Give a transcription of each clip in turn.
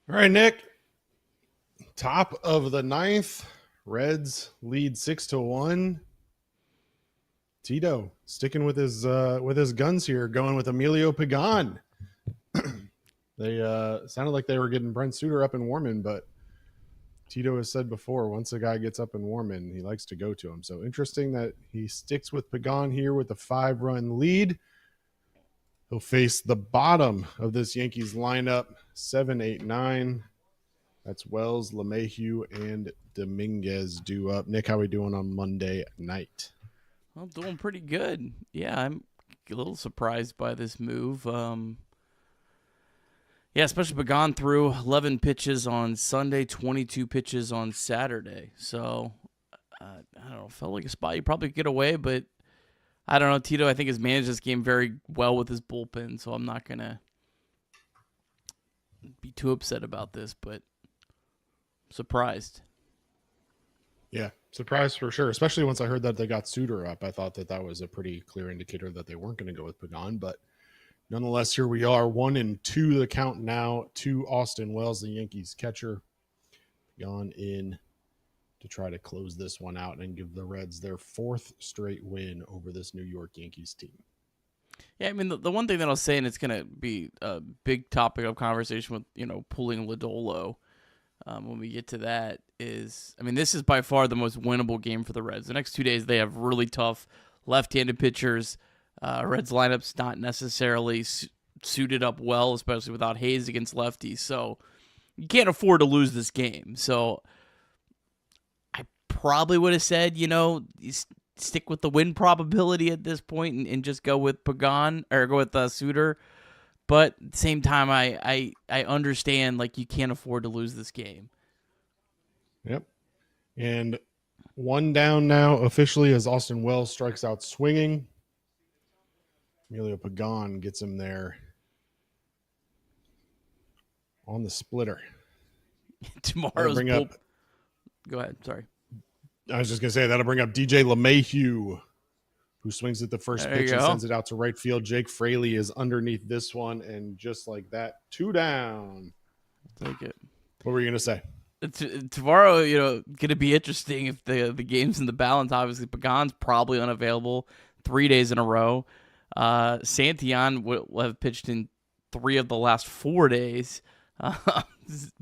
All right, Nick. Top of the ninth. Reds lead 6-1. Tito sticking with his guns here, going with Emilio Pagan. They sounded like they were getting Brent Suter up and warming, but Tito has said before, once a guy gets up and warming, he likes to go to him. So interesting that he sticks with Pagan here with a 5-run lead. He'll face the bottom of this Yankees lineup, 7, 8, 9. That's Wells, LeMahieu, and Dominguez due up. Nick, how are we doing on Monday night? Well, doing pretty good. Yeah, I'm a little surprised by this move. Yeah, especially Pagan threw 11 pitches on Sunday, 22 pitches on Saturday. So, I don't know, felt like a spot you probably could get away, but I don't know. Tito, I think, has managed this game very well with his bullpen, so I'm not going to be too upset about this, but surprised. Yeah, surprised for sure, especially once I heard that they got Suter up. I thought that was a pretty clear indicator that they weren't going to go with Pagan, but nonetheless, here we are, 1-2 the count now to Austin Wells, the Yankees catcher, gone in to try to close this one out and give the Reds their 4th straight win over this New York Yankees team. Yeah, I mean, the one thing that I'll say, and it's going to be a big topic of conversation with, pulling Lodolo when we get to that is, I mean, this is by far the most winnable game for the Reds. The next 2 days, they have really tough left-handed pitchers. Reds lineup's not necessarily suited up well, especially without Hayes against lefties. So you can't afford to lose this game. So I probably would have said, you stick with the win probability at this point and just go with Pagan or go with Suter. But at the same time, I understand, like, you can't afford to lose this game. Yep. And one down now officially as Austin Wells strikes out swinging. Emilio Pagan gets him there on the splitter. Tomorrow's bring up. Go ahead. Sorry. I was just going to say that'll bring up DJ LeMahieu, who swings at the first There pitch you and go. sends it out to right field. Jake Fraley is underneath this one, and just like that, 2 down. Take it. What were you going to say? Tomorrow, going to be interesting if the game's in the balance. Obviously, Pagan's probably unavailable 3 days in a row. Santillan will have pitched in 3 of the last 4 days.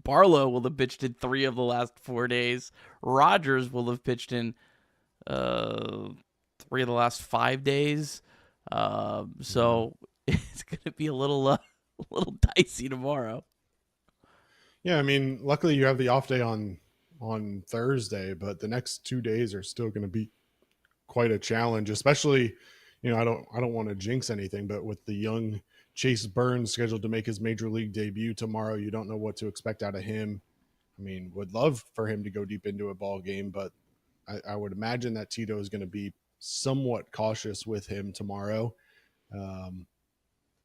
Barlow will have pitched in 3 of the last 4 days. Rogers will have pitched in 3 of the last 5 days. So it's going to be a little dicey tomorrow. Yeah, I mean, luckily you have the off day on Thursday, but the next 2 days are still going to be quite a challenge, especially, I don't want to jinx anything, but with the young Chase Burns scheduled to make his major league debut tomorrow, you don't know what to expect out of him. I mean, would love for him to go deep into a ball game, but I would imagine that Tito is going to be somewhat cautious with him tomorrow.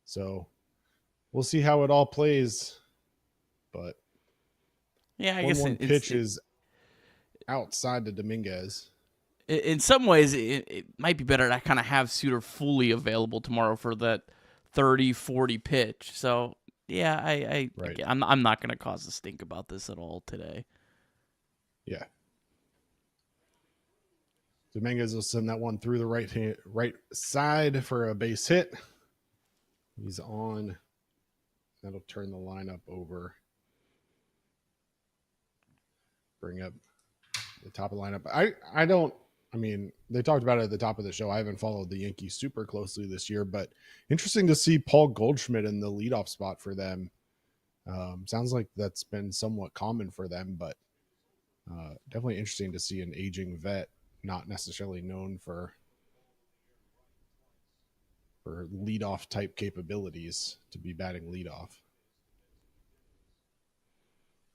So we'll see how it all plays, but yeah, I guess one pitch is outside to Dominguez. In some ways, it might be better to kind of have Suter fully available tomorrow for that 30-40 pitch. So yeah, Right. I'm not going to cause a stink about this at all today. Yeah. Dominguez will send that one through the right side for a base hit. He's on. That'll turn the lineup over. Bring up the top of the lineup. I mean, they talked about it at the top of the show. I haven't followed the Yankees super closely this year, but interesting to see Paul Goldschmidt in the leadoff spot for them. Sounds like that's been somewhat common for them, but definitely interesting to see an aging vet, not necessarily known for leadoff type capabilities, to be batting leadoff.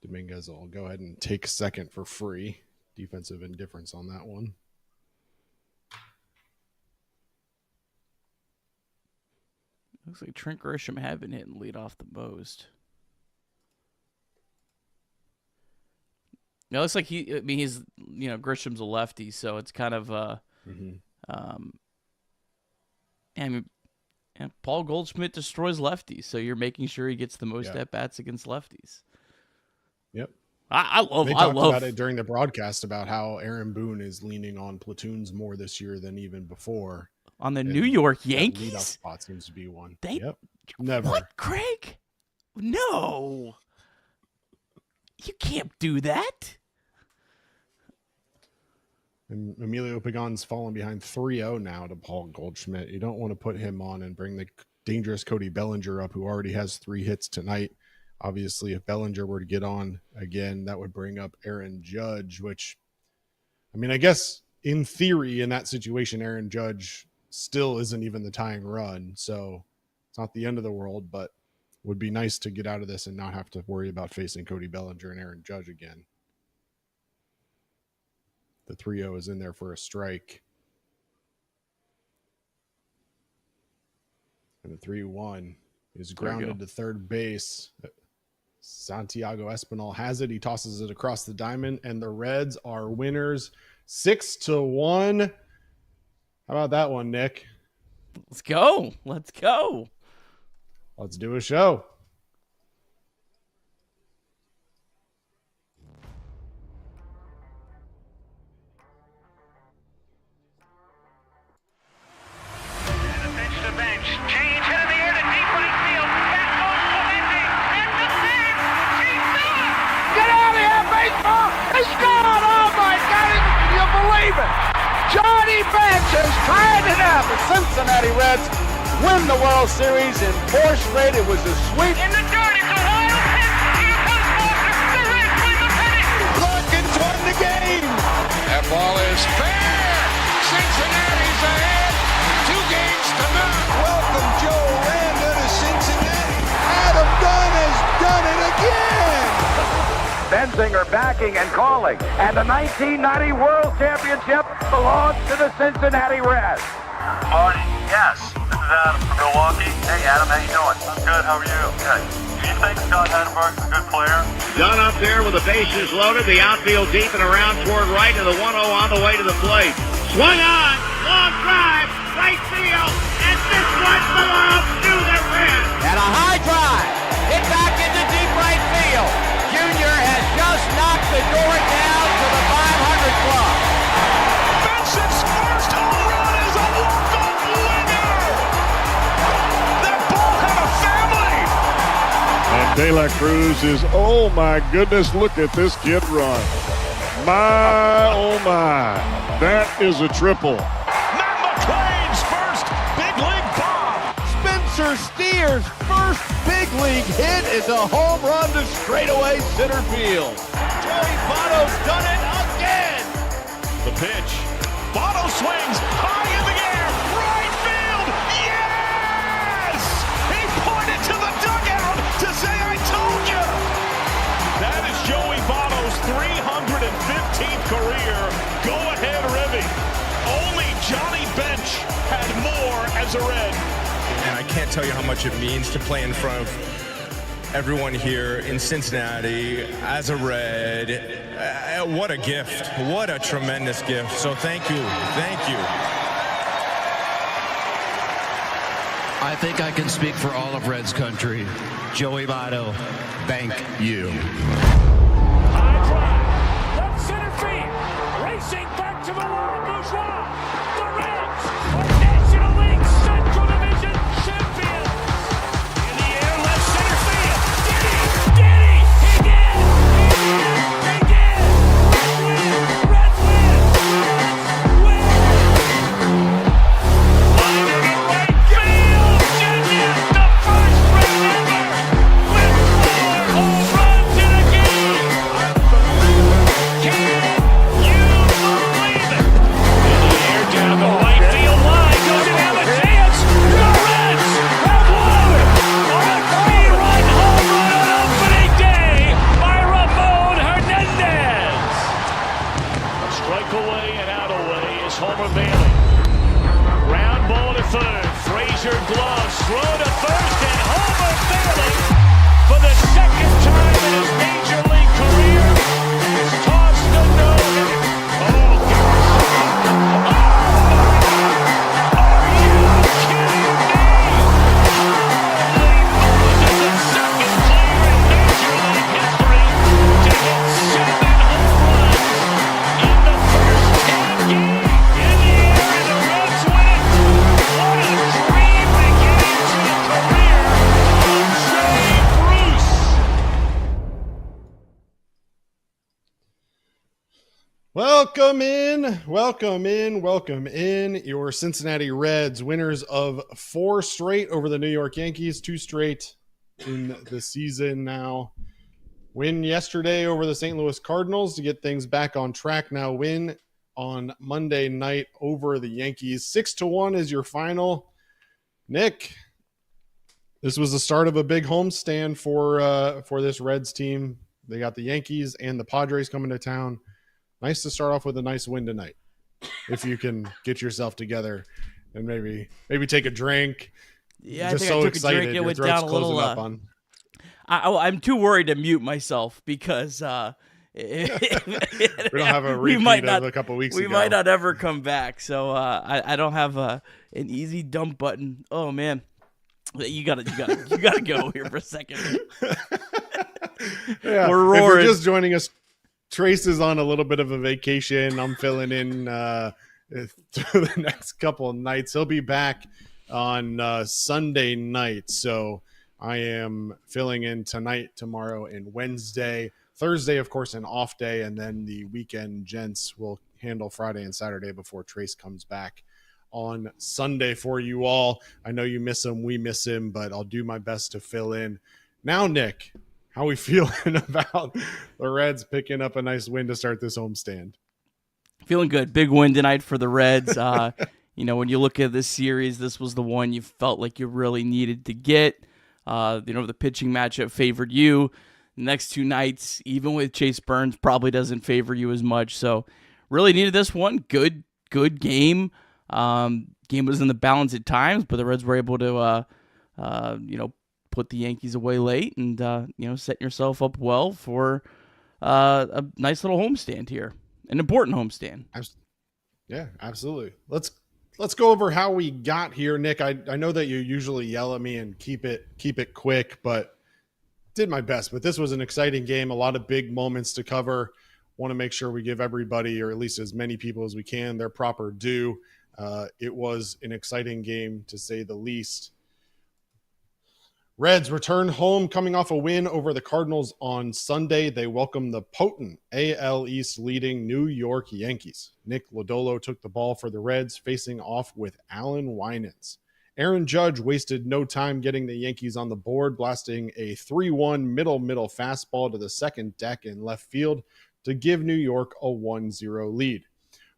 Dominguez will go ahead and take second for free. Defensive indifference on that one. Looks like Trent Grisham had been hitting leadoff the most. It looks like he's Grisham's a lefty, so it's kind of Paul Goldschmidt destroys lefties, so you're making sure he gets the most at bats against lefties. Yep. I They talked love about it during the broadcast about how Aaron Boone is leaning on platoons more this year than even before. on the New York That leadoff Yankees. spot seems to be one. They Yep. Never. What, Craig? No. You can't do that. And Emilio Pagan's fallen behind 3-0 now to Paul Goldschmidt. You don't want to put him on and bring the dangerous Cody Bellinger up, who already has 3 hits tonight. Obviously, if Bellinger were to get on again, that would bring up Aaron Judge, which, I mean, I guess in theory, in that situation, Aaron Judge still isn't even the tying run. So it's not the end of the world, but would be nice to get out of this and not have to worry about facing Cody Bellinger and Aaron Judge again. The 3-0 is in there for a strike. And the 3-1 is grounded to third base. Santiago Espinal has it. He tosses it across the diamond, and the Reds are winners 6-1. How about that one, Nick? Let's go. Let's go. Let's do a show. Johnny Bench has tied it up. The Cincinnati Reds win the World Series in 4 straight. It was a sweep. In the dirt, it's a wild pitch. Here comes Walker. The Reds win the pennant. Larkins won the game. That ball is fair. Cincinnati's ahead. 2 games to none. Welcome Joe Randa to Cincinnati. Adam Dunn has done it again. Benzinger backing and calling. And the 1990 World Championship belongs to the Cincinnati Reds. Marty, yes. This is Adam from Milwaukee. Hey, Adam, how you doing? I'm good. How are you? Good. Do you think Scott Chatterbox is a good player? Dunn up there with the bases loaded, the outfield deep and around toward right, and the 1-0 on the way to the plate. Swung on, long drive, right field, and this one belongs to the Reds. And a high drive. Hit back into deep right field. Junior has just knocked the door down to the 500 club. Benson's first home run is a walk-off winner. That ball had a family. And De La Cruz is, oh my goodness, look at this kid run. My, oh my, that is a triple. Matt McClain's first big league bomb. Spencer Steer's first big league hit is a home run to straightaway center field. Joey Votto's done it again. The pitch. Votto swings high in the air. Right field. Yes! He pointed to the dugout to say, I told you. That is Joey Votto's 315th career go-ahead ribby. Only Johnny Bench had more as a Red. And I can't tell you how much it means to play in front of everyone here in Cincinnati as a Red. What a gift. What a tremendous gift. So thank you. Thank you. I think I can speak for all of Reds country. Joey Votto, thank you. High drive. Left center field. Racing back to the line. Bourgeois. The Reds are National League Central Division champions. In the air, left center field. Did he? Did he? He did. He did. Reds win. Reds win. Line to the right field. Genius, the first Red ever with 4 home runs in a game. Can you believe it? In the air, down the right field line. Does it have a chance? The Reds have won on a 3-run home run on opening day by Ramon Hernandez. A strike away and out away is Homer Bailey. Ground ball to third. Frazier gloves. Throw to first, and Homer Bailey, for the second time in his major league career, has tossed a no-hitter. Oh, gosh. Are you kidding me? Holy Moses, the second player in major league history to Welcome in, welcome in, welcome in. Your Cincinnati Reds, winners of 4 straight over the New York Yankees, 2 straight in the season now. Win yesterday over the St. Louis Cardinals to get things back on track. Now win on Monday night over the Yankees. 6-1 is your final. Nick, this was the start of a big homestand for this Reds team. They got the Yankees and the Padres coming to town. Nice to start off with a nice win tonight. If you can get yourself together and maybe take a drink. Yeah, just I think so I took excited. a drink. It Your went throat's down a little. closing up on. I'm too worried to mute myself because We don't have a repeat of a couple weeks ago. We might not ever come back. So I don't have an easy dump button. Oh man, you gotta go here for a second. Yeah, we're roaring. If you're just joining us, Trace is on a little bit of a vacation. I'm filling in through the next couple of nights. He'll be back on Sunday night. So I am filling in tonight, tomorrow, and Wednesday. Thursday, of course, an off day. And then the weekend gents will handle Friday and Saturday before Trace comes back on Sunday for you all. I know you miss him. We miss him, but I'll do my best to fill in. Now, Nick, how we feeling about the Reds picking up a nice win to start this homestand? Feeling good. Big win tonight for the Reds. When you look at this series, this was the one you felt like you really needed to get. The pitching matchup favored you. The next 2 nights, even with Chase Burns, probably doesn't favor you as much. So really needed this one. Good game. Game was in the balance at times, but the Reds were able to, put the Yankees away late and, setting yourself up well for a nice little homestand here. An important homestand. Yeah, absolutely. Let's go over how we got here, Nick. I know that you usually yell at me and keep it quick, but did my best. But this was an exciting game, a lot of big moments to cover. Want to make sure we give everybody, or at least as many people as we can, their proper due. It was an exciting game, to say the least. Reds return home coming off a win over the Cardinals on Sunday. They welcome the potent AL East leading New York Yankees. Nick Lodolo took the ball for the Reds, facing off with Allan Winans. Aaron Judge wasted no time getting the Yankees on the board, blasting a 3-1 middle fastball to the second deck in left field to give New York a 1-0 lead.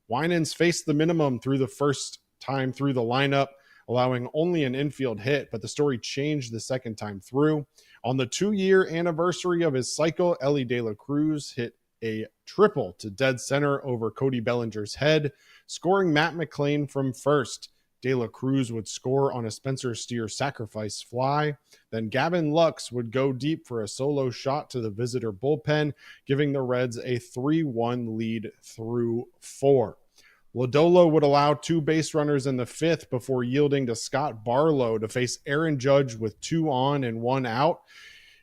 Winans faced the minimum through the first time through the lineup, allowing only an infield hit, but the story changed the second time through. On the 2-year anniversary of his cycle, Elly Cruz hit a triple to dead center over Cody Bellinger's head, scoring Matt McClain from first. De La Cruz would score on a Spencer Steer sacrifice fly. Then Gavin Lux would go deep for a solo shot to the visitor bullpen, giving the Reds a 3-1 lead through 4. Lodolo would allow 2 base runners in the 5th before yielding to Scott Barlow to face Aaron Judge with 2 on and 1 out.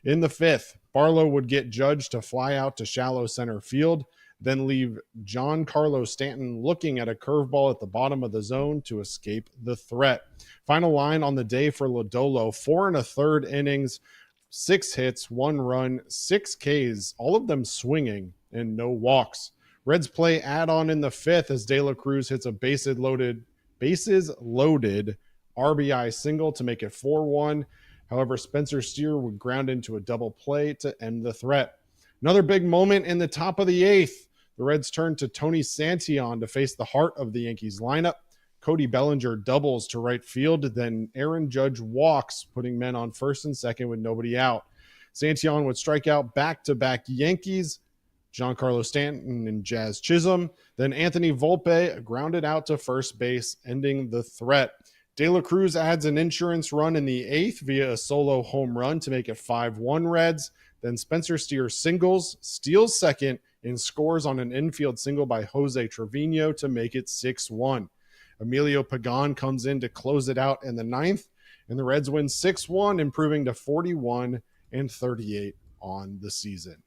In the 5th, Barlow would get Judge to fly out to shallow center field, then leave Giancarlo Stanton looking at a curveball at the bottom of the zone to escape the threat. Final line on the day for Lodolo: 4 1/3 innings, 6 hits, 1 run, 6 Ks, all of them swinging, and no walks. Reds play add-on in the 5th as De La Cruz hits a bases loaded RBI single to make it 4-1. However, Spencer Steer would ground into a double play to end the threat. Another big moment in the top of the 8th. The Reds turned to Tony Santillan to face the heart of the Yankees lineup. Cody Bellinger doubles to right field, then Aaron Judge walks, putting men on first and second with nobody out. Santillan would strike out back-to-back Yankees, Giancarlo Stanton and Jazz Chisholm. Then Anthony Volpe grounded out to first base, ending the threat. De La Cruz adds an insurance run in the 8th via a solo home run to make it 5-1 Reds. Then Spencer Steer singles, steals second, and scores on an infield single by Jose Trevino to make it 6-1. Emilio Pagan comes in to close it out in the 9th, and the Reds win 6-1, improving to 41-38 on the season.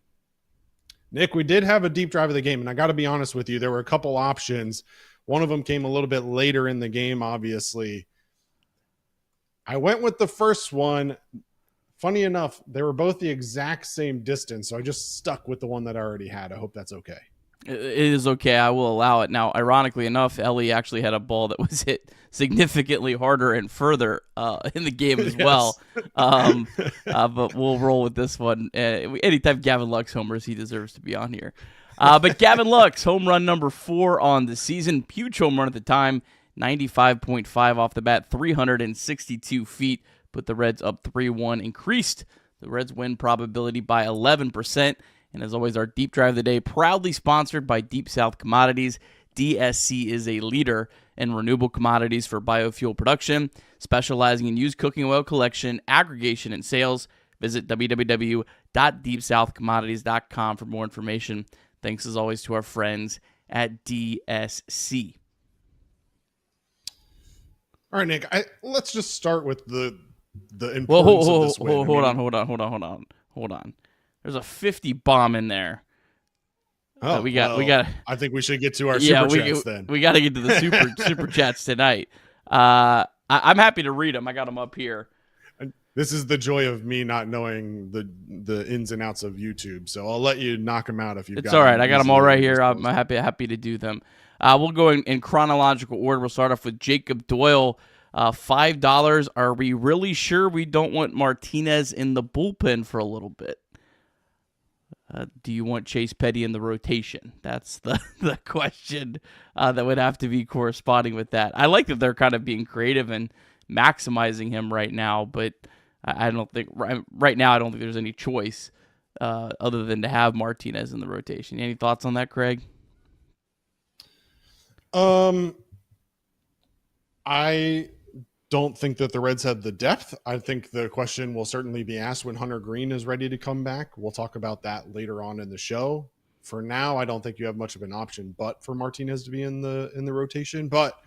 Nick, we did have a deep drive of the game, and I got to be honest with you, there were a couple options. One of them came a little bit later in the game, obviously. I went with the first one. Funny enough, they were both the exact same distance, so I just stuck with the one that I already had. I hope that's okay. It is okay. I will allow it. Now, ironically enough, Elly actually had a ball that was hit significantly harder and further in the game as well. But we'll roll with this one. Anytime Gavin Lux homers, he deserves to be on here. But Gavin Lux, home run number 4 on the season. Huge home run at the time. 95.5 off the bat. 362 feet. Put the Reds up 3-1. Increased the Reds win probability by 11%. And as always, our Deep Drive of the Day, proudly sponsored by Deep South Commodities. DSC is a leader in renewable commodities for biofuel production, specializing in used cooking oil collection, aggregation, and sales. Visit www.deepsouthcommodities.com for more information. Thanks, as always, to our friends at DSC. All right, Nick, let's just start with the importance of this win. Hold on. There's a 50 bomb in there. Oh, we got. I think we should get to our super chats then. We got to get to the super chats tonight. I'm happy to read them. I got them up here. This is the joy of me not knowing the ins and outs of YouTube. So I'll let you knock them out if you've got them. It's all right. I got them all right here. I'm happy to do them. We'll go in chronological order. We'll start off with Jacob Doyle. $5. Are we really sure we don't want Martinez in the bullpen for a little bit? Do you want Chase Petty in the rotation? That's the question that would have to be corresponding with that. I like that they're kind of being creative and maximizing him right now, but I don't think right now I don't think there's any choice other than to have Martinez in the rotation. Any thoughts on that, Craig? I don't think that the Reds have the depth. I think the question will certainly be asked when Hunter Green is ready to come back. We'll talk about that later on in the show. For now, I don't think you have much of an option but for Martinez to be in the rotation. But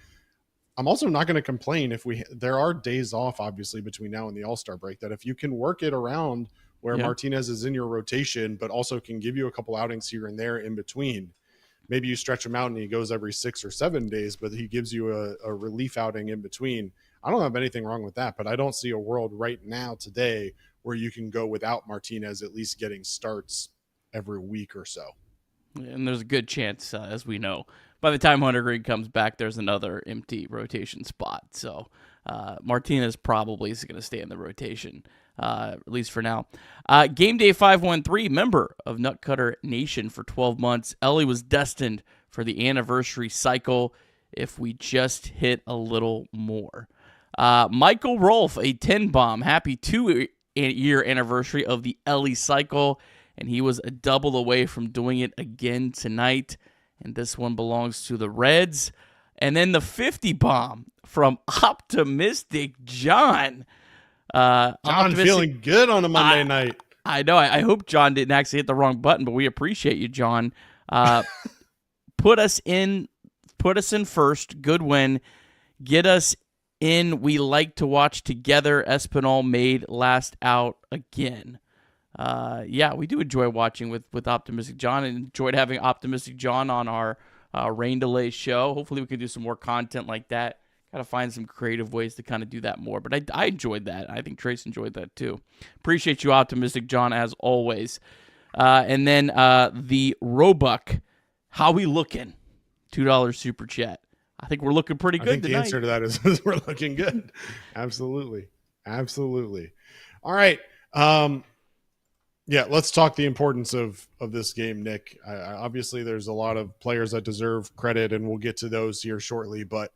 I'm also not going to complain if there are days off, obviously, between now and the All-Star break, that if you can work it around where Martinez is in your rotation, but also can give you a couple outings here and there in between. Maybe you stretch him out and he goes every 6 or 7 days, but he gives you a relief outing in between. I don't have anything wrong with that, but I don't see a world right now today where you can go without Martinez at least getting starts every week or so. And there's a good chance, as we know, by the time Hunter Green comes back, there's another empty rotation spot. So Martinez probably is going to stay in the rotation, at least for now. Game Day 513, member of Nutcutter Nation for 12 months. Elly was destined for the anniversary cycle if we just hit a little more. Michael Rolfe, a 10 bomb. Happy 2-year anniversary of the Elly cycle, and he was a double away from doing it again tonight. And this one belongs to the Reds. And then the 50 bomb from Optimistic John. John feeling good on a Monday night. I know. I hope John didn't actually hit the wrong button, but we appreciate you, John. Put us in first. Good win. Get us in. We like to watch together. Espinal made last out again. We do enjoy watching with Optimistic John, and enjoyed having Optimistic John on our rain delay show. Hopefully we can do some more content like that. Got to find some creative ways to kind of do that more. But I enjoyed that. I think Trace enjoyed that too. Appreciate you, Optimistic John, as always. And then the Roebuck, how we looking? $2 super chat. I think we're looking pretty good tonight. The answer to that is we're looking good. Absolutely. All right. Let's talk the importance of this game, Nick. Obviously, there's a lot of players that deserve credit, and we'll get to those here shortly. But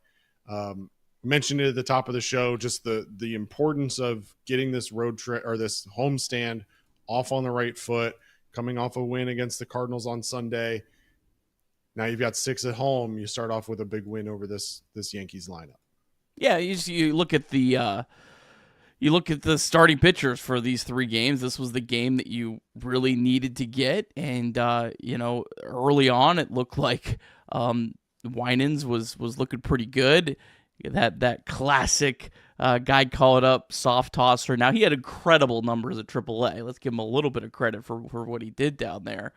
mentioned it at the top of the show, just the importance of getting this road trip or this homestand off on the right foot, coming off a win against the Cardinals on Sunday. Now you've got 6 at home. You start off with a big win over this Yankees lineup. Yeah, you look at the starting pitchers for these 3 games. This was the game that you really needed to get, and early on it looked like Winans was looking pretty good. That classic guy call it up soft tosser. Now he had incredible numbers at Triple-A. Let's give him a little bit of credit for what he did down there.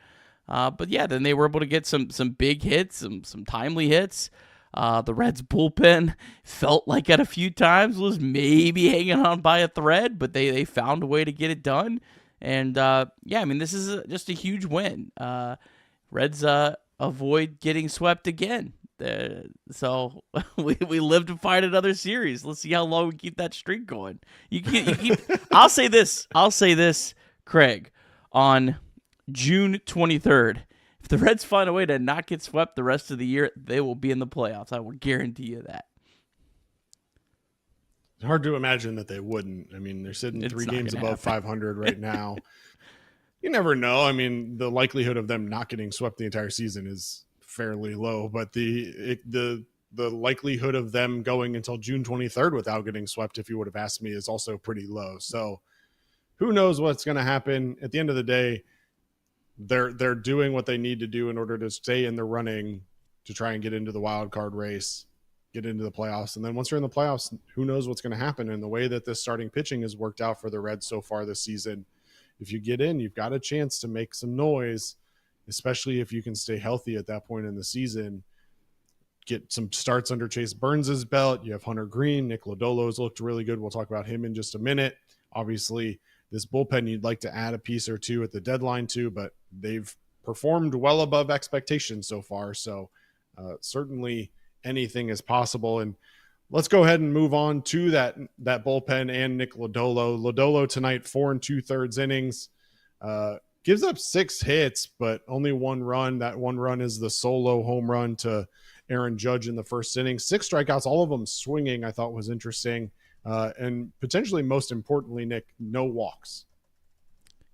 Then they were able to get some big hits, some timely hits. The Reds bullpen felt like at a few times was maybe hanging on by a thread, but they found a way to get it done. And this is just a huge win. Reds avoid getting swept again. So we live to fight another series. Let's see how long we keep that streak going. You keep. I'll say this, Craig. On June 23rd, if the Reds find a way to not get swept the rest of the year, they will be in the playoffs. I will guarantee you that. It's hard to imagine that they wouldn't. I mean, they're sitting 3 games above 500 right now. You never know. I mean, the likelihood of them not getting swept the entire season is fairly low, but the likelihood of them going until June 23rd without getting swept, if you would have asked me, is also pretty low. So who knows what's going to happen. At the end of the day, they're doing what they need to do in order to stay in the running to try and get into the wild card race, get into the playoffs. And then once you're in the playoffs, who knows what's going to happen. And the way that this starting pitching has worked out for the Reds so far this season, if you get in, you've got a chance to make some noise, especially if you can stay healthy at that point in the season. Get some starts under Chase Burns' belt. You have Hunter Green. Nick Lodolo's looked really good. We'll talk about him in just a minute. Obviously, this bullpen, you'd like to add a piece or two at the deadline too, but they've performed well above expectations so far. So certainly anything is possible. And let's go ahead and move on to that bullpen and Nick Lodolo. Lodolo tonight, 4 2/3 innings, gives up 6 hits, but only 1 run. That 1 run is the solo home run to Aaron Judge in the first inning. 6 strikeouts, all of them swinging, I thought was interesting. And potentially most importantly, Nick, no walks.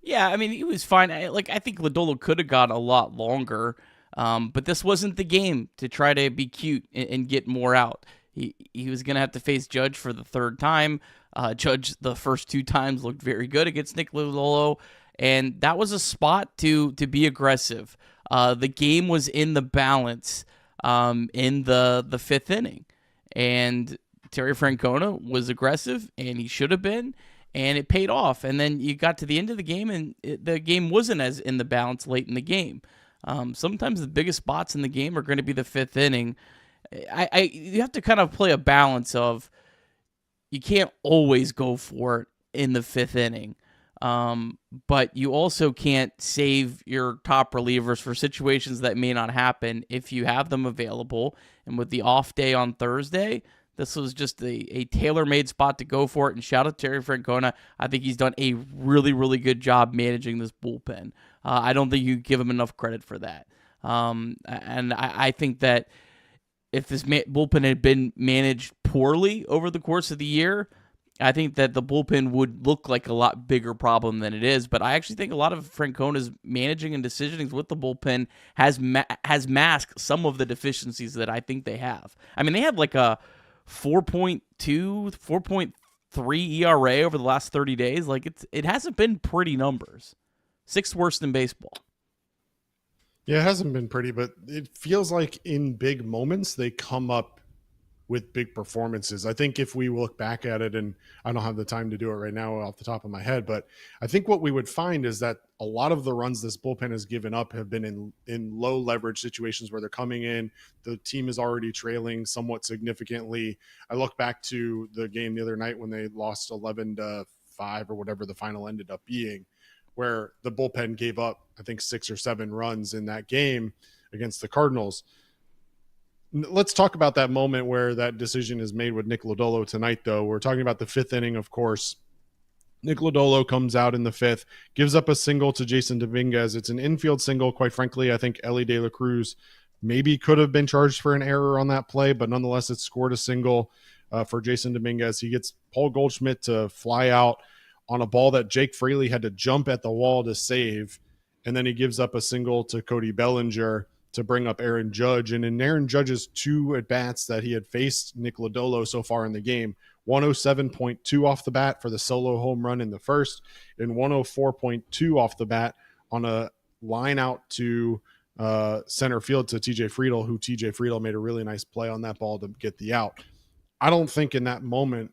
Yeah, I mean, he was fine. I think Lodolo could have gone a lot longer, but this wasn't the game to try to be cute and get more out. He was going to have to face Judge for the 3rd time. Judge, the first 2 times, looked very good against Nick Lodolo, and that was a spot to be aggressive. The game was in the balance in the 5th inning, and Terry Francona was aggressive, and he should have been, and it paid off. And then you got to the end of the game, and the game wasn't as in the balance late in the game. Sometimes the biggest spots in the game are going to be the 5th inning. You have to kind of play a balance of, you can't always go for it in the 5th inning, but you also can't save your top relievers for situations that may not happen if you have them available. And with the off day on Thursday, this was just a tailor-made spot to go for it. And shout out to Terry Francona. I think he's done a really, really good job managing this bullpen. I don't think you give him enough credit for that. And I think that if this bullpen had been managed poorly over the course of the year, I think that the bullpen would look like a lot bigger problem than it is. But I actually think a lot of Francona's managing and decisioning with the bullpen has masked some of the deficiencies that I think they have. I mean, they had like a 4.2, 4.3 ERA over the last 30 days. Like it hasn't been pretty numbers. 6th worst in baseball. Yeah, it hasn't been pretty, but it feels like in big moments they come up with big performances. I think if we look back at it, and I don't have the time to do it right now off the top of my head, but I think what we would find is that a lot of the runs this bullpen has given up have been in low leverage situations where they're coming in, the team is already trailing somewhat significantly. I look back to the game the other night when they lost 11-5 or whatever the final ended up being, where the bullpen gave up, I think, 6 or 7 runs in that game against the Cardinals. Let's talk about that moment where that decision is made with Nick Lodolo tonight, though. We're talking about the 5th inning, of course. Nick Lodolo comes out in the 5th, gives up a single to Jason Dominguez. It's an infield single. Quite frankly, I think Elly de la Cruz maybe could have been charged for an error on that play, but nonetheless, it scored a single for Jason Dominguez. He gets Paul Goldschmidt to fly out on a ball that Jake Fraley had to jump at the wall to save, and then he gives up a single to Cody Bellinger to bring up Aaron Judge. And in Aaron Judge's 2 at-bats that he had faced Nick Lodolo so far in the game, 107.2 off the bat for the solo home run in the first, and 104.2 off the bat on a line out to center field to TJ Friedel, who TJ Friedel made a really nice play on that ball to get the out. I don't think in that moment,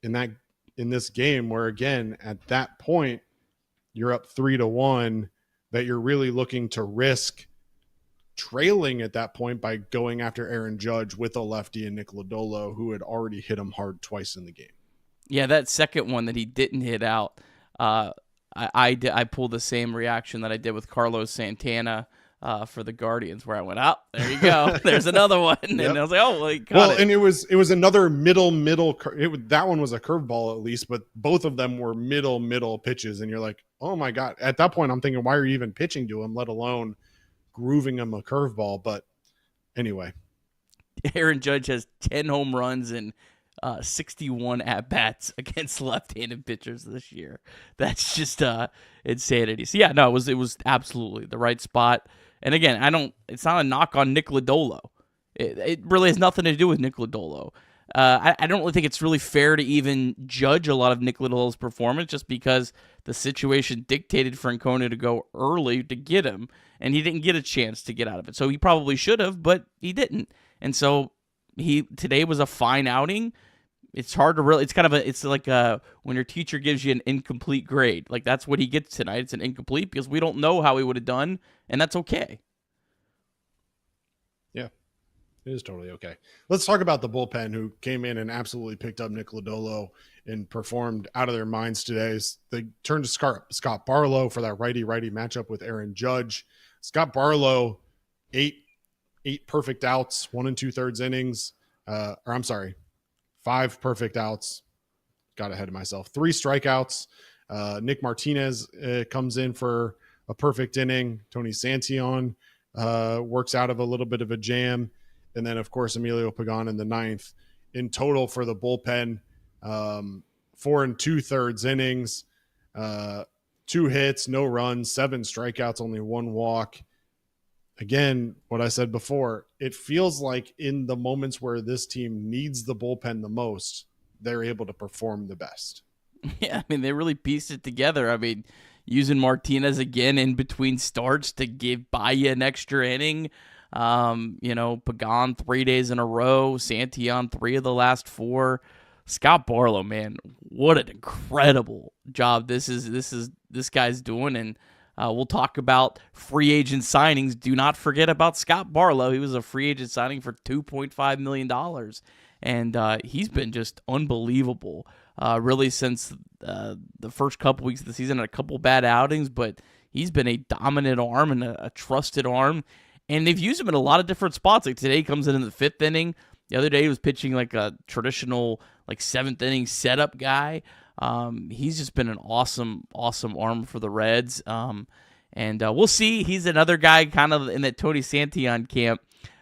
in this game where, again, at that point, you're up 3-1, that you're really looking to risk trailing at that point by going after Aaron Judge with a lefty and Nick Lodolo, who had already hit him hard twice in the game. Yeah, that second one that he didn't hit out, I pulled the same reaction that I did with Carlos Santana for the Guardians, where I went, oh, there you go. There's another one. And I was like, oh, well, he caught it. And it was another middle. That one was a curveball at least, but both of them were middle pitches. And you're like, oh my God. At that point, I'm thinking, why are you even pitching to him, let alone grooving him a curveball? But anyway. Aaron Judge has 10 home runs and 61 at-bats against left-handed pitchers this year. That's just insanity. So, yeah, no, it was absolutely the right spot. And again, it's not a knock on Nick Lodolo. It really has nothing to do with Nick Lodolo. I don't really think it's really fair to even judge a lot of Nick Lodolo's performance just because the situation dictated Francona to go early to get him, and he didn't get a chance to get out of it. So he probably should have, but he didn't. And so today was a fine outing. It's hard to really, it's like when your teacher gives you an incomplete grade. Like, that's what he gets tonight. It's an incomplete because we don't know how he would have done, and that's okay. Yeah, it is totally okay. Let's talk about the bullpen, who came in and absolutely picked up Nick Lodolo and performed out of their minds today. They turned to Scott Barlow for that righty-righty matchup with Aaron Judge. Scott Barlow, eight perfect outs, 1 2/3 innings. 5 perfect outs. Got ahead of myself. 3 strikeouts. Nick Martinez comes in for a perfect inning. Tony Santillan works out of a little bit of a jam. And then, of course, Emilio Pagan in the 9th. In total for the bullpen, 4 2/3 innings, 2 hits, no runs, 7 strikeouts, only 1 walk. Again, what I said before, it feels like in the moments where this team needs the bullpen the most, they're able to perform the best. Yeah, I mean, they really pieced it together. I mean, using Martinez again in between starts to buy you an extra inning. Pagan 3 days in a row, Santillan 3 of the last 4. Scott Barlow, man, what an incredible job this guy's doing. And we'll talk about free agent signings. Do not forget about Scott Barlow. He was a free agent signing for $2.5 million. And he's been just unbelievable, really, since the first couple weeks of the season. A couple bad outings, but he's been a dominant arm and a trusted arm. And they've used him in a lot of different spots. Like today, he comes in the 5th inning. The other day, he was pitching like a traditional 7th inning setup guy. He's just been an awesome arm for the Reds. And we'll see. He's another guy kind of in that Tony Santillan camp.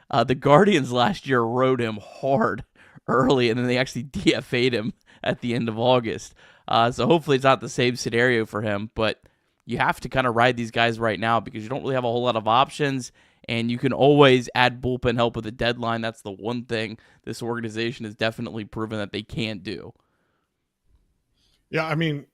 The Guardians last year rode him hard early, and then they actually DFA'd him at the end of August. So hopefully it's not the same scenario for him. But you have to kind of ride these guys right now because you don't really have a whole lot of options. And you can always add bullpen help with a deadline. That's the one thing this organization has definitely proven that they can't do. Yeah, I mean,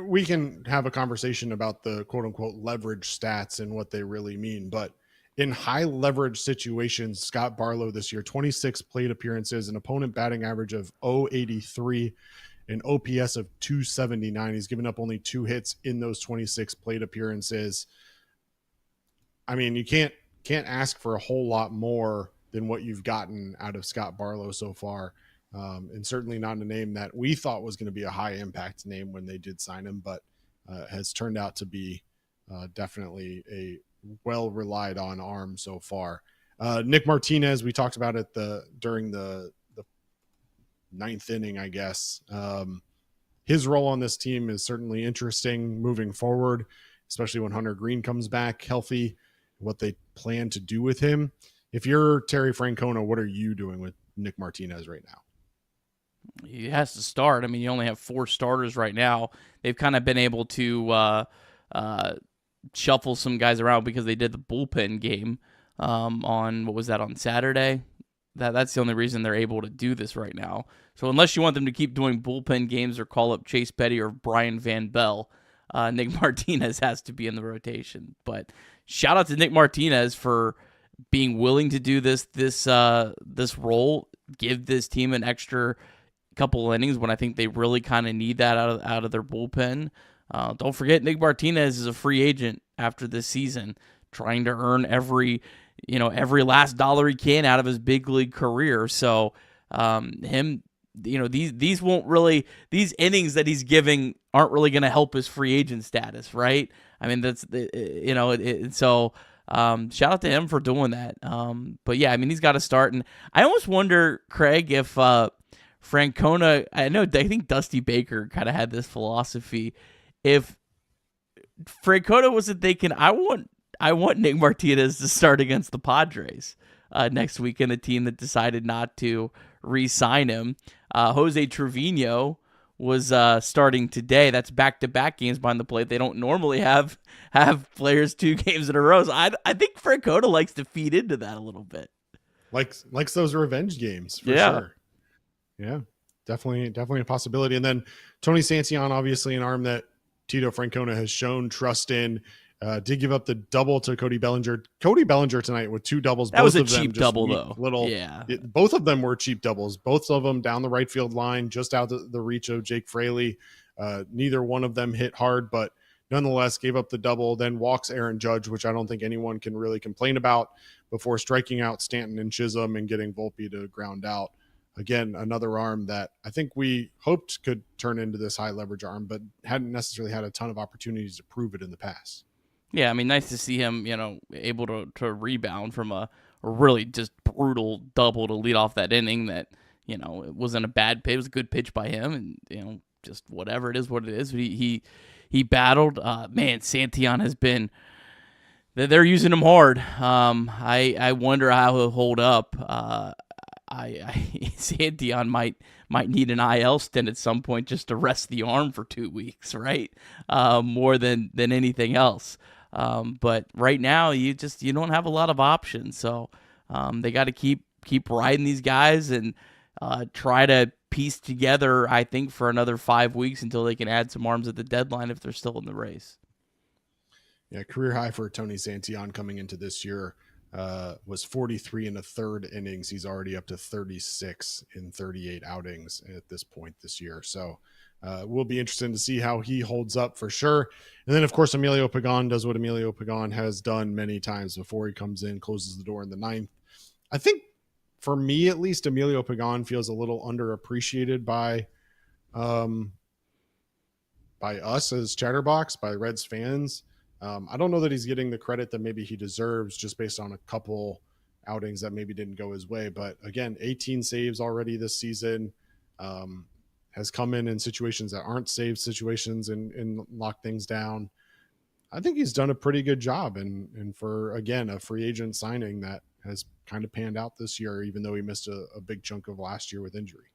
we can have a conversation about the quote-unquote leverage stats and what they really mean. But in high-leverage situations, Scott Barlow this year, 26 plate appearances, an opponent batting average of .083, an OPS of .279. He's given up only 2 hits in those 26 plate appearances. I mean, you can't ask for a whole lot more than what you've gotten out of Scott Barlow so far. And certainly not a name that we thought was going to be a high impact name when they did sign him, but has turned out to be definitely a well relied on arm so far. Nick Martinez, we talked about it during the 9th inning, I guess. His role on this team is certainly interesting moving forward, especially when Hunter Green comes back healthy, what they plan to do with him. If you're Terry Francona, what are you doing with Nick Martinez right now? He has to start. I mean, you only have 4 starters right now. They've kind of been able to shuffle some guys around because they did the bullpen game on Saturday? That's the only reason they're able to do this right now. So unless you want them to keep doing bullpen games or call up Chase Petty or Brian Van Bell, Nick Martinez has to be in the rotation. But shout out to Nick Martinez for being willing to do this role, give this team an extra couple innings when I think they really kind of need that out of their bullpen. Don't forget, Nick Martinez is a free agent after this season, trying to earn every last dollar he can out of his big league career. So these innings that he's giving aren't really going to help his free agent status, right? I mean, that's so shout out to him for doing that. But yeah, I mean, he's got to start. And I almost wonder, Craig, if Francona, I think Dusty Baker kind of had this philosophy. If Francona wasn't thinking, I want Nick Martinez to start against the Padres next week, in a team that decided not to re-sign him. Jose Trevino was starting today. That's back-to-back games behind the plate. They don't normally have players 2 games in a row. So I think Francona likes to feed into that a little bit. Likes those revenge games for sure. Yeah, definitely a possibility. And then Tony Santillan, obviously an arm that Tito Francona has shown trust in. Did give up the double to Cody Bellinger. Cody Bellinger tonight with 2 doubles. That was a cheap double, though. Both of them were cheap doubles. Both of them down the right field line, just out the reach of Jake Fraley. Neither one of them hit hard, but nonetheless gave up the double. Then walks Aaron Judge, which I don't think anyone can really complain about, before striking out Stanton and Chisholm and getting Volpe to ground out. Again, another arm that I think we hoped could turn into this high leverage arm, but hadn't necessarily had a ton of opportunities to prove it in the past. Yeah, I mean, nice to see him, able to rebound from a really just brutal double to lead off that inning that, it wasn't a bad pitch. It was a good pitch by him, and, just whatever it is, what it is. He battled. Man, Santillan has been – they're using him hard. I wonder how he'll hold up. Santillan might need an IL stint at some point just to rest the arm for 2 weeks, right? More than anything else. But right now, you don't have a lot of options. So they got to keep riding these guys and try to piece together, I think, for another 5 weeks until they can add some arms at the deadline if they're still in the race. Yeah, career high for Tony Santillan coming into this year was 43 in the 3rd innings. He's already up to 36 in 38 outings at this point this year. So we'll be interested to see how he holds up for sure. And then, of course, Emilio Pagan does what Emilio Pagan has done many times before. He comes in, closes the door in the 9th. I think, for me at least, Emilio Pagan feels a little underappreciated by us as Chatterbox, by Reds fans. I don't know that he's getting the credit that maybe he deserves just based on a couple outings that maybe didn't go his way. But again, 18 saves already this season. Has come in situations that aren't save situations and locked things down. I think he's done a pretty good job. And for, again, a free agent signing that has kind of panned out this year, even though he missed a big chunk of last year with injury.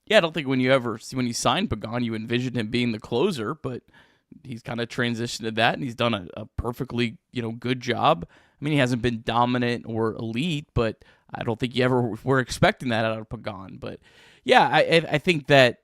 Yeah, I don't think when you signed Pagan, you envisioned him being the closer, but he's kind of transitioned to that, and he's done a perfectly, good job. I mean, he hasn't been dominant or elite, but I don't think you ever were expecting that out of Pagan. But yeah, I think that,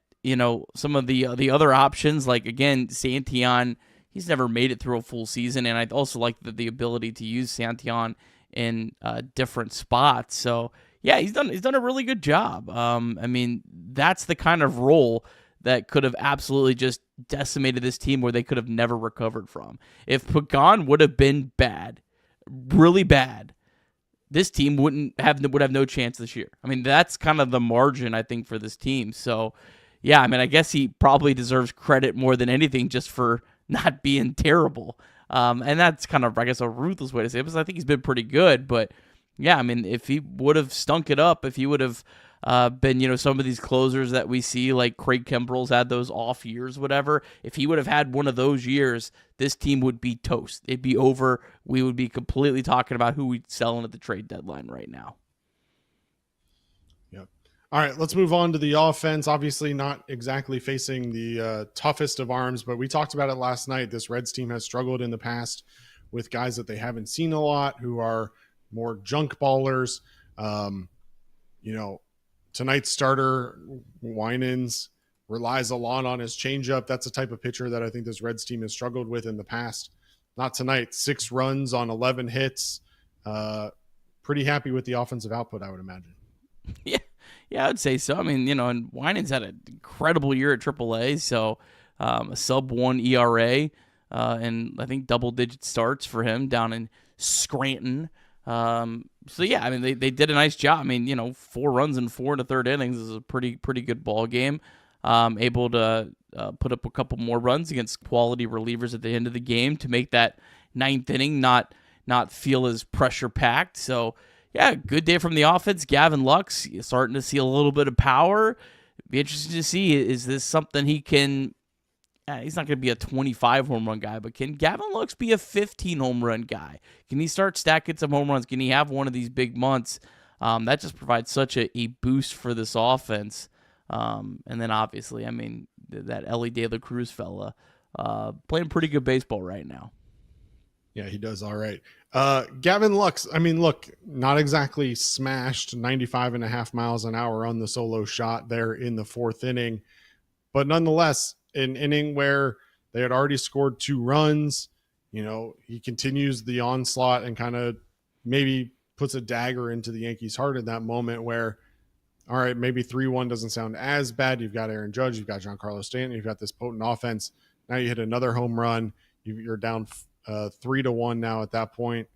some of the other options, like, again, Santillan, he's never made it through a full season, and I also like the ability to use Santillan in different spots. So yeah, he's done a really good job. I mean, that's the kind of role that could have absolutely just decimated this team where they could have never recovered from. If Pagan would have been bad, really bad, this team would have no chance this year. I mean, that's kind of the margin, I think, for this team. So yeah, I mean, I guess he probably deserves credit more than anything just for not being terrible. And that's kind of, I guess, a ruthless way to say it, because I think he's been pretty good. But yeah, I mean, if he would have stunk it up, if he would have been, some of these closers that we see, like Craig Kimbrell's had those off years, whatever, if he would have had one of those years, this team would be toast. It'd be over. We would be completely talking about who we'd selling at the trade deadline right now. Yep. All right, let's move on to the offense. Obviously not exactly facing the toughest of arms, but we talked about it last night. This Reds team has struggled in the past with guys that they haven't seen a lot, who are more junk ballers. Tonight's starter, Winans, relies a lot on his changeup. That's the type of pitcher that I think this Reds team has struggled with in the past. Not tonight. 6 runs on 11 hits. Pretty happy with the offensive output, I would imagine. Yeah, I'd say so. I mean, and Winans had an incredible year at Triple-A, so a sub-1 ERA, and I think double-digit starts for him down in Scranton. So yeah, I mean, they did a nice job. I mean, 4 runs in 4 in the 3rd innings is a pretty good ball game. Able to put up a couple more runs against quality relievers at the end of the game to make that 9th inning not not feel as pressure packed. So yeah, good day from the offense. Gavin Lux starting to see a little bit of power. Be interesting to see, is this something he can. He's not going to be a 25 home run guy, but can Gavin Lux be a 15 home run guy? Can he start stacking some home runs? Can he have one of these big months? That just provides such a boost for this offense. And then obviously, I mean, that Elly De La Cruz fella playing pretty good baseball right now. Yeah, he does all right. Gavin Lux, I mean, look, not exactly smashed 95.5 miles an hour on the solo shot there in the 4th inning, but nonetheless, an inning where they had already scored 2 runs. You know, he continues the onslaught and kind of maybe puts a dagger into the Yankees' heart in that moment where, all right, maybe 3-1 doesn't sound as bad. You've got Aaron Judge, you've got Giancarlo Stanton, you've got this potent offense. Now you hit another home run. You're down 3-1 now at that point,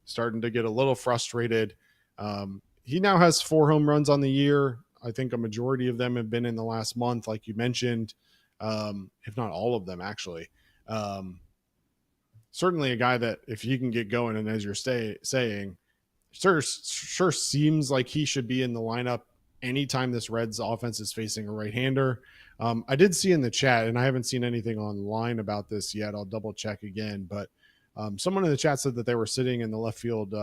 starting to get a little frustrated. He now has 4 home runs on the year. I think a majority of them have been in the last month, like you mentioned, if not all of them, actually. Certainly a guy that if he can get going, and as you're saying, sure seems like he should be in the lineup anytime this Reds offense is facing a right-hander. I did see in the chat, and I haven't seen anything online about this yet. I'll double check again, but someone in the chat said that they were sitting in the left field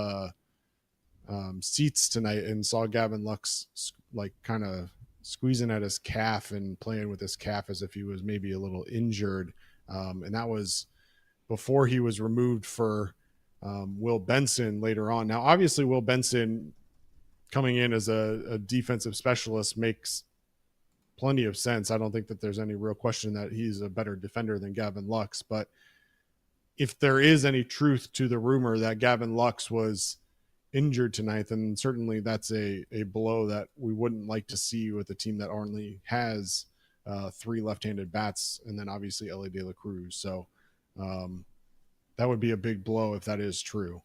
seats tonight and saw Gavin Lux like kind of squeezing at his calf and playing with his calf as if he was maybe a little injured. And that was before he was removed for Will Benson later on. Now, obviously, Will Benson coming in as a defensive specialist makes plenty of sense. I don't think that there's any real question that he's a better defender than Gavin Lux. But if there is any truth to the rumor that Gavin Lux was injured tonight, then certainly that's a blow that we wouldn't like to see with a team that only has 3 left-handed bats, and then obviously Elly De La Cruz. So that would be a big blow if that is true.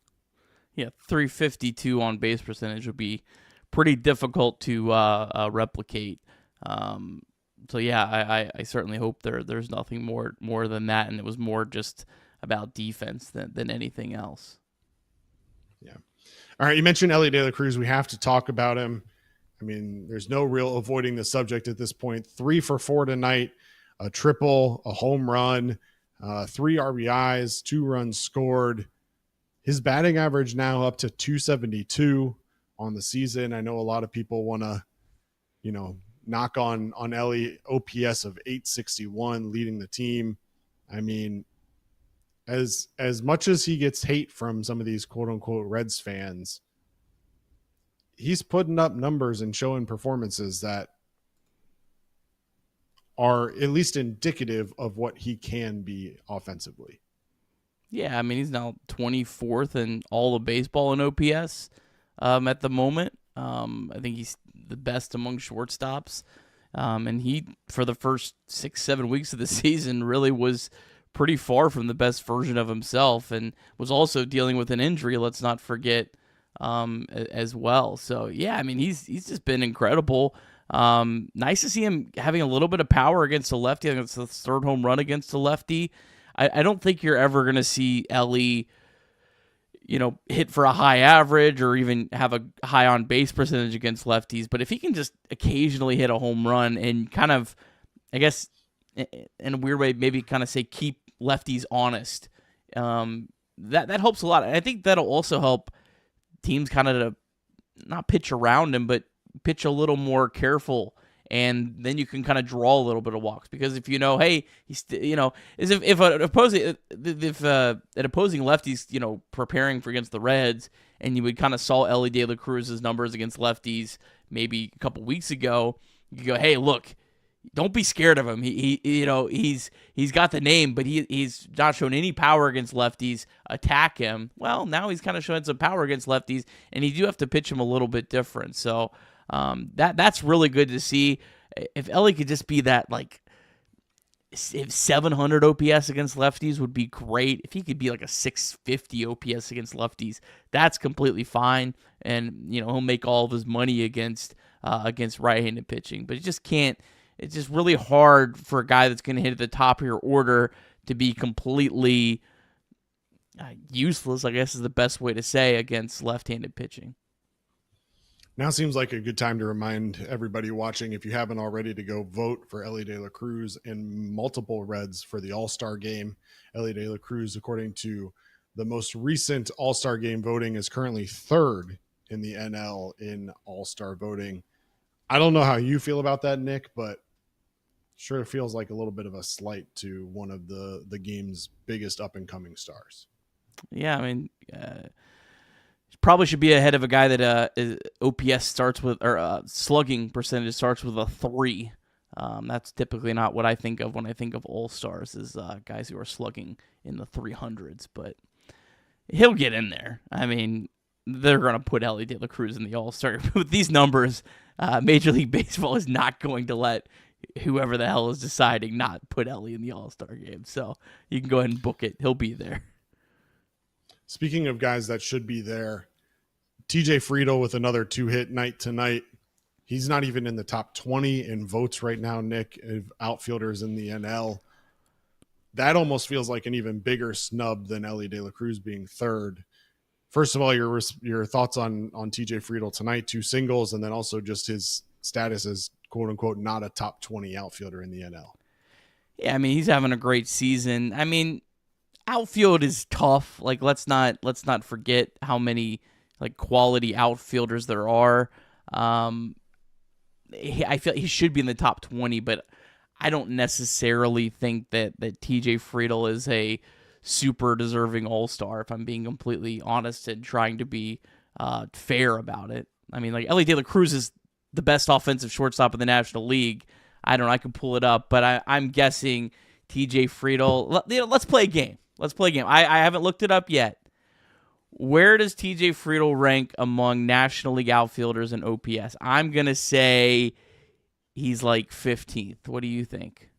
Yeah, 352 on base percentage would be pretty difficult to replicate. So yeah, I certainly hope there's nothing more than that, and it was more just about defense than anything else. Yeah. All right, you mentioned Elly De La Cruz. We have to talk about him. I mean, there's no real avoiding the subject at this point. 3 for 4 tonight, a triple, a home run, 3 RBIs, 2 runs scored. His batting average now up to 272 on the season. I know a lot of people want to, knock on Elly. OPS of 861, leading the team. I mean, as much as he gets hate from some of these quote unquote Reds fans, he's putting up numbers and showing performances that are at least indicative of what he can be offensively. Yeah, I mean, he's now 24th in all of baseball in OPS at the moment. I think he's the best among shortstops. And he, for the first 6-7 weeks of the season, really was pretty far from the best version of himself, and was also dealing with an injury, let's not forget, as well. So, yeah, I mean, he's just been incredible. Nice to see him having a little bit of power against the lefty. I think it's the 3rd home run against the lefty. I don't think you're ever going to see Elly, hit for a high average or even have a high on base percentage against lefties. But if he can just occasionally hit a home run and kind of, I guess, in a weird way, maybe kind of say keep lefties honest, that helps a lot. And I think that'll also help teams kind of to not pitch around him, but pitch a little more careful. And then you can kind of draw a little bit of walks, because if hey, he's is if an opposing lefty's preparing for against the Reds, and you would kind of saw Elly De La Cruz's numbers against lefties maybe a couple weeks ago, you go, hey, look, don't be scared of him. He's got the name, but he's not shown any power against lefties. Attack him. Well, now he's kind of showing some power against lefties, and you do have to pitch him a little bit different. So. That's really good to see. If Elly could just be that, if 700 OPS against lefties would be great. If he could be like a 650 OPS against lefties, that's completely fine. And, he'll make all of his money against right-handed pitching. But it just can't. It's just really hard for a guy that's going to hit at the top of your order to be completely, Useless, I guess, is the best way to say against left-handed pitching. Now seems like a good time to remind everybody watching, if you haven't already, to go vote for Elly De La Cruz and multiple Reds for the All-Star game. Elly De La Cruz, according to the most recent All-Star game voting, is currently third in the NL in All-Star voting. I don't know how you feel about that, Nick, but sure feels like a little bit of a slight to one of the game's biggest up-and-coming stars. Yeah, I mean, probably should be ahead of a guy that OPS starts with, or slugging percentage starts with a 3. That's typically not what I think of when I think of all-stars, is guys who are slugging in the 300s, but he'll get in there. I mean, they're going to put Elly De La Cruz in the all-star. With these numbers, Major League Baseball is not going to let whoever the hell is deciding not put Elly in the all-star game. So you can go ahead and book it. He'll be there. Speaking of guys that should be there, TJ Friedl with another 2-hit night tonight. He's not even in the top 20 in votes right now, Nick, of outfielders in the NL. That almost feels like an even bigger snub than Elly De La Cruz being third. First of all, your thoughts on TJ Friedl tonight, 2 singles, and then also just his status as quote-unquote not a top 20 outfielder in the NL. Yeah, I mean, he's having a great season. I mean, outfield is tough. Like, let's not forget how many like quality outfielders there are. I feel he should be in the top 20, but I don't necessarily think that TJ Friedl is a super deserving all-star, if I'm being completely honest and trying to be fair about it. I mean, like, Elly De La Cruz is the best offensive shortstop in the National League. I don't know. I can pull it up, but I'm guessing TJ Friedl. Let's play a game. I haven't looked it up yet. Where does TJ Friedl rank among National League outfielders in OPS? I'm going to say he's like 15th. What do you think?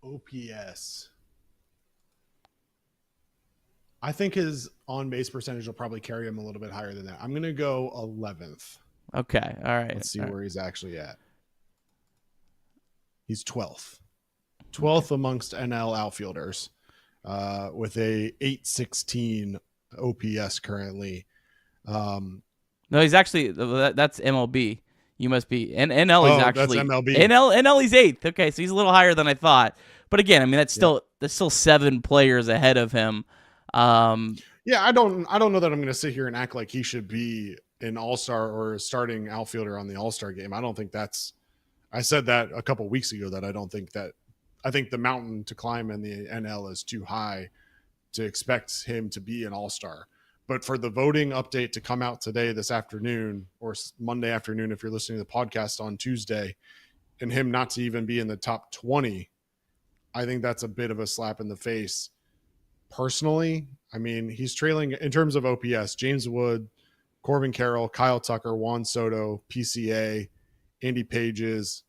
OPS. I think his on-base percentage will probably carry him a little bit higher than that. I'm going to go 11th. Okay. All right. Let's see where he's actually at. He's 12th. 12th amongst NL outfielders with a 816 OPS currently. No, he's actually, that's MLB. You must be. And NL is actually. That's MLB. NL he's 8th. Okay, so he's a little higher than I thought. But again, I mean, there's still 7 players ahead of him. Yeah, I don't know that I'm going to sit here and act like he should be an all-star or a starting outfielder on the all-star game. I don't think I said that a couple weeks ago that I think the mountain to climb in the NL is too high to expect him to be an all-star. But for the voting update to come out today, this afternoon, or Monday afternoon, if you're listening to the podcast on Tuesday, and him not to even be in the top 20, I think that's a bit of a slap in the face. Personally, I mean, he's trailing in terms of OPS, James Wood, Corbin Carroll, Kyle Tucker, Juan Soto, PCA, Andy Pages,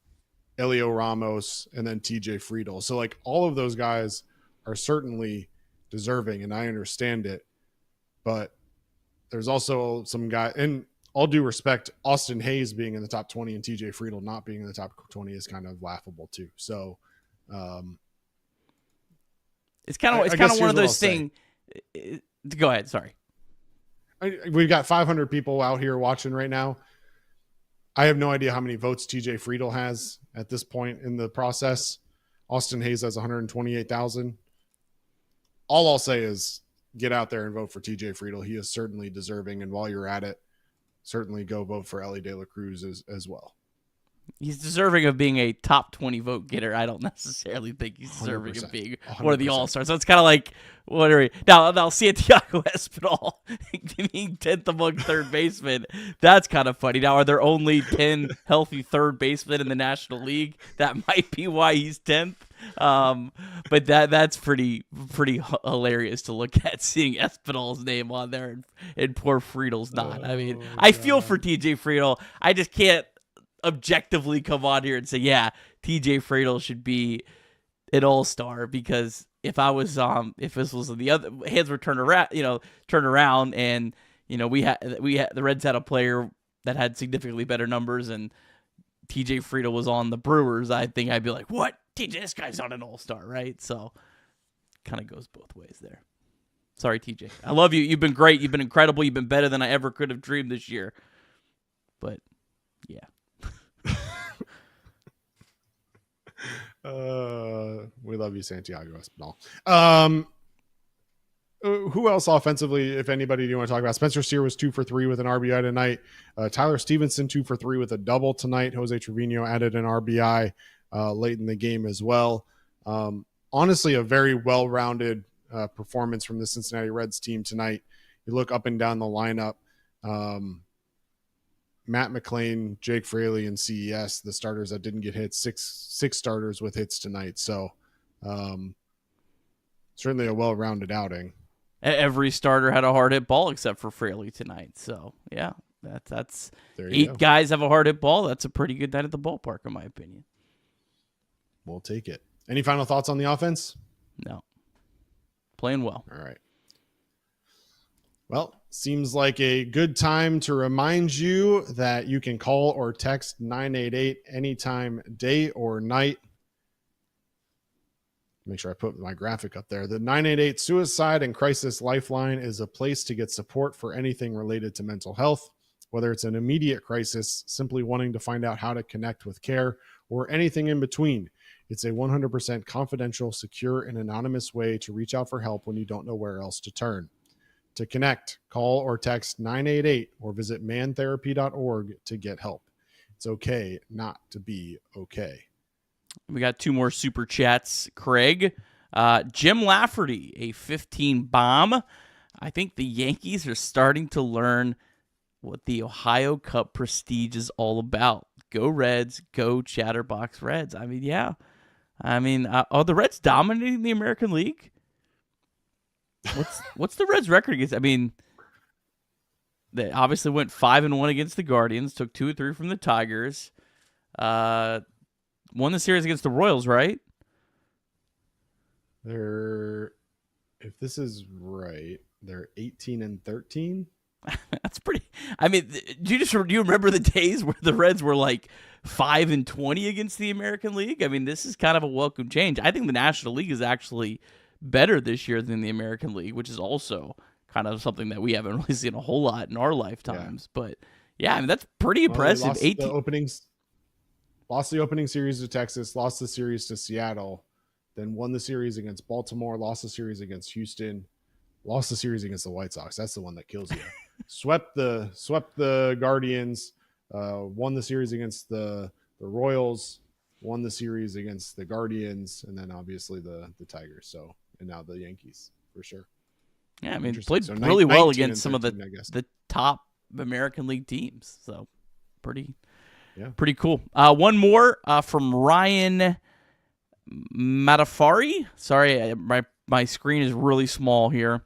Elio Ramos, and then TJ Friedl. So like all of those guys are certainly deserving, and I understand it. But there's also some guy, and all due respect, Austin Hayes being in the top 20 and TJ Friedl not being in the top 20 is kind of laughable too. So it's kind of one of those things. Go ahead. Sorry. We've got 500 people out here watching right now. I have no idea how many votes TJ Friedl has at this point in the process. Austin Hayes has 128,000. All I'll say is get out there and vote for TJ Friedl. He is certainly deserving. And while you're at it, certainly go vote for Elly De La Cruz as well. He's deserving of being a top 20 vote getter. I don't necessarily think he's deserving of being 100%. one of the all-stars. So it's kind of like, what are we? Now Santiago Espinal being 10th among third basemen. That's kind of funny. Now, are there only 10 healthy third basemen in the National League? That might be why he's 10th. But that's pretty hilarious to look at, seeing Espinal's name on there and poor Friedel's not. I mean, I feel for TJ Friedl. I just can't objectively come on here and say, yeah, TJ Friedl should be an all-star, because if I was if this was the other hands were turned around and we had the Reds had a player that had significantly better numbers and TJ Friedl was on the Brewers, I think I'd be like, what? TJ, this guy's not an all-star, right? So kind of goes both ways there. Sorry, TJ. I love you. You've been great. You've been incredible. You've been better than I ever could have dreamed this year. But, yeah. We love you, Santiago Espinal. Who else offensively, if anybody, do you want to talk about? Spencer Steer was 2 for 3 with an RBI tonight. Tyler Stevenson 2 for 3 with a double tonight. Jose Trevino added an RBI late in the game as well. Honestly, a very well-rounded performance from the Cincinnati Reds team tonight. You look up and down the lineup. Matt McClain, Jake Fraley, and CES, the starters that didn't get hits, six starters with hits tonight. So certainly a well-rounded outing. Every starter had a hard hit ball except for Fraley tonight. So, yeah, that's 8 guys have a hard hit ball. That's a pretty good night at the ballpark, in my opinion. We'll take it. Any final thoughts on the offense? No. Playing well. All right. Well, seems like a good time to remind you that you can call or text 988 anytime, day or night. Make sure I put my graphic up there. The 988 Suicide and Crisis Lifeline is a place to get support for anything related to mental health, whether it's an immediate crisis, simply wanting to find out how to connect with care, or anything in between. It's a 100% confidential, secure, and anonymous way to reach out for help when you don't know where else to turn. To connect, call or text 988 or visit mantherapy.org to get help. It's okay not to be okay. We got 2 more super chats. Craig, Jim Lafferty, a 15 bomb. I think the Yankees are starting to learn what the Ohio Cup prestige is all about. Go Reds, go Chatterbox Reds. I mean, yeah. I mean, are the Reds dominating the American League? What's the Reds' record against? I mean, they obviously went 5-1 against the Guardians, took 2 or 3 from the Tigers. Won the series against the Royals, right? If this is right, they're 18-13. That's pretty. I mean, do you remember the days where the Reds were like 5-20 against the American League? I mean, this is kind of a welcome change. I think the National League is actually better this year than the American League, which is also kind of something that we haven't really seen a whole lot in our lifetimes. Yeah. But yeah, I mean, that's pretty impressive. Lost the opening series to Texas, lost the series to Seattle, then won the series against Baltimore, lost the series against Houston, lost the series against the White Sox. That's the one that kills you. Swept the Guardians, won the series against the Royals, won the series against the Guardians, and then obviously the Tigers. So, and now the Yankees for sure. Yeah, I mean, played really well against some of the top American League teams. So, pretty cool. One more from Ryan Matafari. Sorry, my screen is really small here.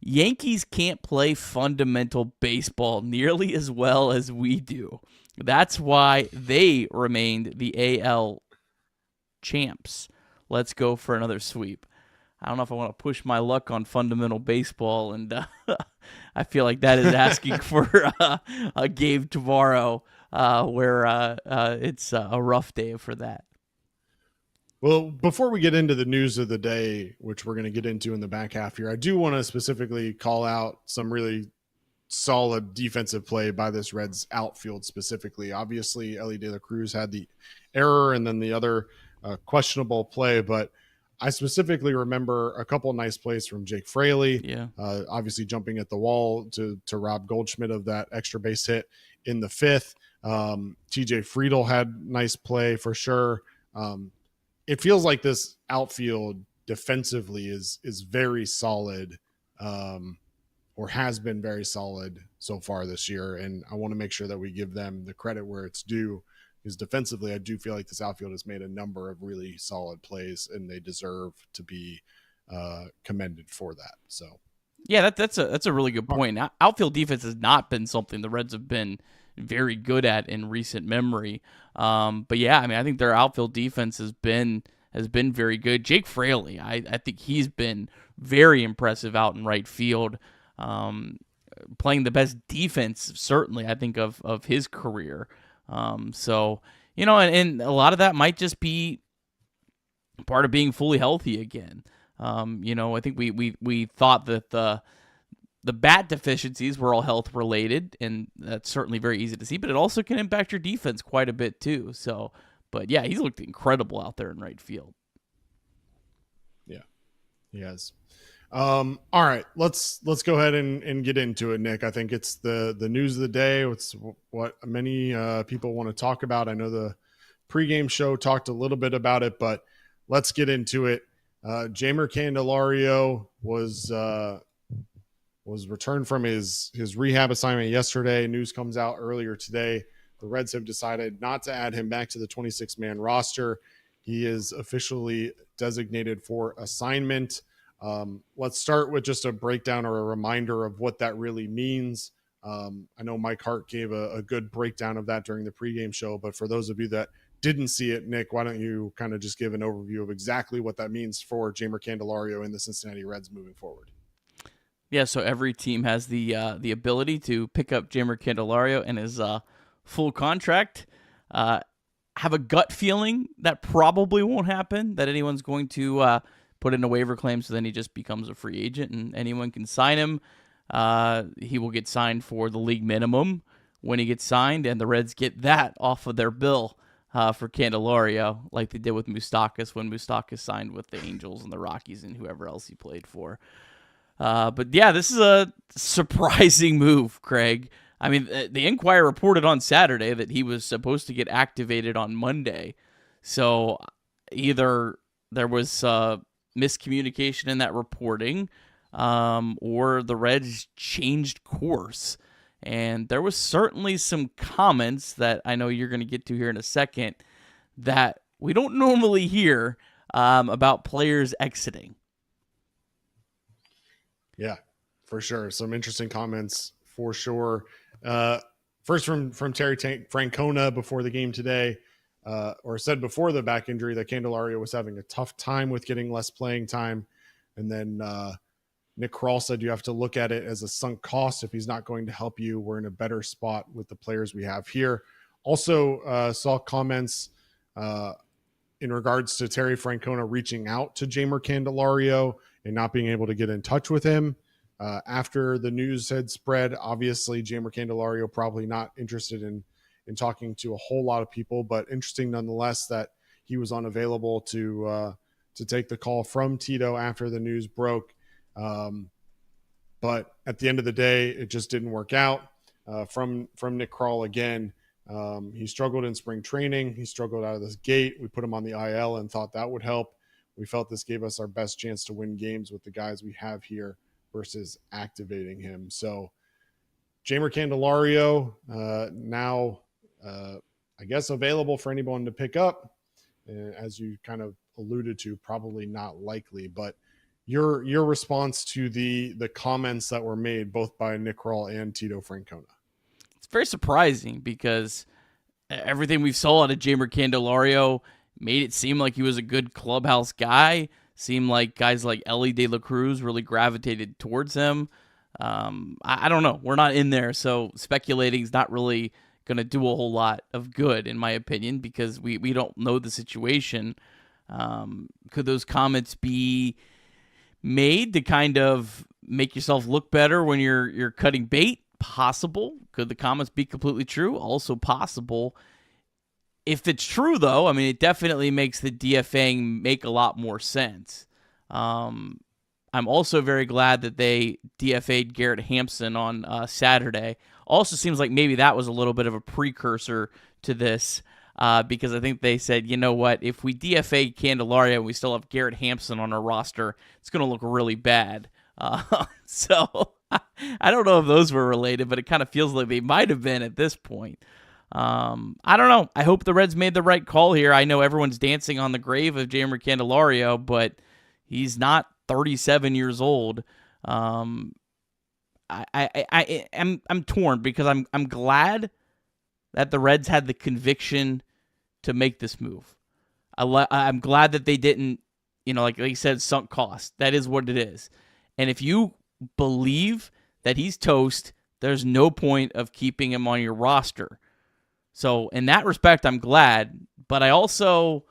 Yankees can't play fundamental baseball nearly as well as we do. That's why they remained the AL champs. Let's go for another sweep. I don't know if I want to push my luck on fundamental baseball, and I feel like that is asking for a game tomorrow where it's a rough day for that. Well, before we get into the news of the day, which we're going to get into in the back half here, I do want to specifically call out some really solid defensive play by this Reds outfield specifically. Obviously, Elly De La Cruz had the error and then the other questionable play, but I specifically remember a couple nice plays from Jake Fraley. Yeah. Obviously jumping at the wall to rob Goldschmidt of that extra base hit in the 5th. TJ Friedel had nice play for sure. It feels like this outfield defensively is very solid, or has been very solid so far this year. And I want to make sure that we give them the credit where it's due, because defensively, I do feel like this outfield has made a number of really solid plays, and they deserve to be commended for that. So, yeah, that's a really good point. Outfield defense has not been something the Reds have been very good at in recent memory. But yeah, I mean, I think their outfield defense has been very good. Jake Fraley, I think he's been very impressive out in right field, playing the best defense, certainly, I think, of his career. So, and a lot of that might just be part of being fully healthy again. I think we thought that the bat deficiencies were all health related, and that's certainly very easy to see, but it also can impact your defense quite a bit too. So, but yeah, he's looked incredible out there in right field. Yeah, he has. All right, let's go ahead and get into it, Nick. I think it's the news of the day. It's what many people want to talk about. I know the pregame show talked a little bit about it, but let's get into it. Jeimer Candelario was returned from his rehab assignment yesterday. News comes out earlier today. The Reds have decided not to add him back to the 26-man roster. He is officially designated for assignment. Let's start with just a breakdown or a reminder of what that really means. I know Mike Hart gave a good breakdown of that during the pregame show, but for those of you that didn't see it, Nick, why don't you kind of just give an overview of exactly what that means for Jeimer Candelario and the Cincinnati Reds moving forward? Yeah, so every team has the ability to pick up Jeimer Candelario and his full contract. Have a gut feeling that probably won't happen, that anyone's going to put in a waiver claim, so then he just becomes a free agent and anyone can sign him. He will get signed for the league minimum when he gets signed, and the Reds get that off of their bill for Candelario, like they did with Moustakas when Moustakas signed with the Angels and the Rockies and whoever else he played for. But yeah, this is a surprising move, Craig. I mean, the Inquirer reported on Saturday that he was supposed to get activated on Monday. So either there was miscommunication in that reporting, or the Reds changed course. And there was certainly some comments that I know you're going to get to here in a second that we don't normally hear about players exiting. Yeah, for sure. Some interesting comments for sure. First from Terry Francona before the game today, or said before the back injury that Candelario was having a tough time with getting less playing time. And then Nick Kroll said you have to look at it as a sunk cost. If he's not going to help you, we're in a better spot with the players we have here. Also saw comments in regards to Terry Francona reaching out to Jeimer Candelario and not being able to get in touch with him after the news had spread. Obviously, Jeimer Candelario probably not interested in talking to a whole lot of people, but interesting nonetheless that he was unavailable to take the call from Tito after the news broke. But at the end of the day, it just didn't work out. From Nick Kroll again, he struggled in spring training. He struggled out of this gate. We put him on the IL and thought that would help. We felt this gave us our best chance to win games with the guys we have here versus activating him. So Jeimer Candelario now, I guess, available for anyone to pick up. As you kind of alluded to, probably not likely, but your response to the comments that were made both by Nick Kroll and Tito Francona. It's very surprising because everything we saw out of Jeimer Candelario made it seem like he was a good clubhouse guy. Seemed like guys like Elly de la Cruz really gravitated towards him. I don't know. We're not in there, so speculating is not really going to do a whole lot of good, in my opinion, because we don't know the situation. Could those comments be made to kind of make yourself look better when you're cutting bait? Possible. Could the comments be completely true? Also possible. If it's true, though, I mean, it definitely makes the DFAing make a lot more sense. I'm also very glad that they DFA'd Garrett Hampson on Saturday. Also seems like maybe that was a little bit of a precursor to this, because I think they said, you know what, if we DFA Candelario and we still have Garrett Hampson on our roster, it's going to look really bad. So I don't know if those were related, but it kind of feels like they might have been at this point. I don't know. I hope the Reds made the right call here. I know everyone's dancing on the grave of Jeimer Candelario, but he's not 37 years old. I'm torn because I'm glad that the Reds had the conviction to make this move. I'm glad that they didn't, like you said, sunk cost. That is what it is. And if you believe that he's toast, there's no point of keeping him on your roster. So in that respect, I'm glad. But I also,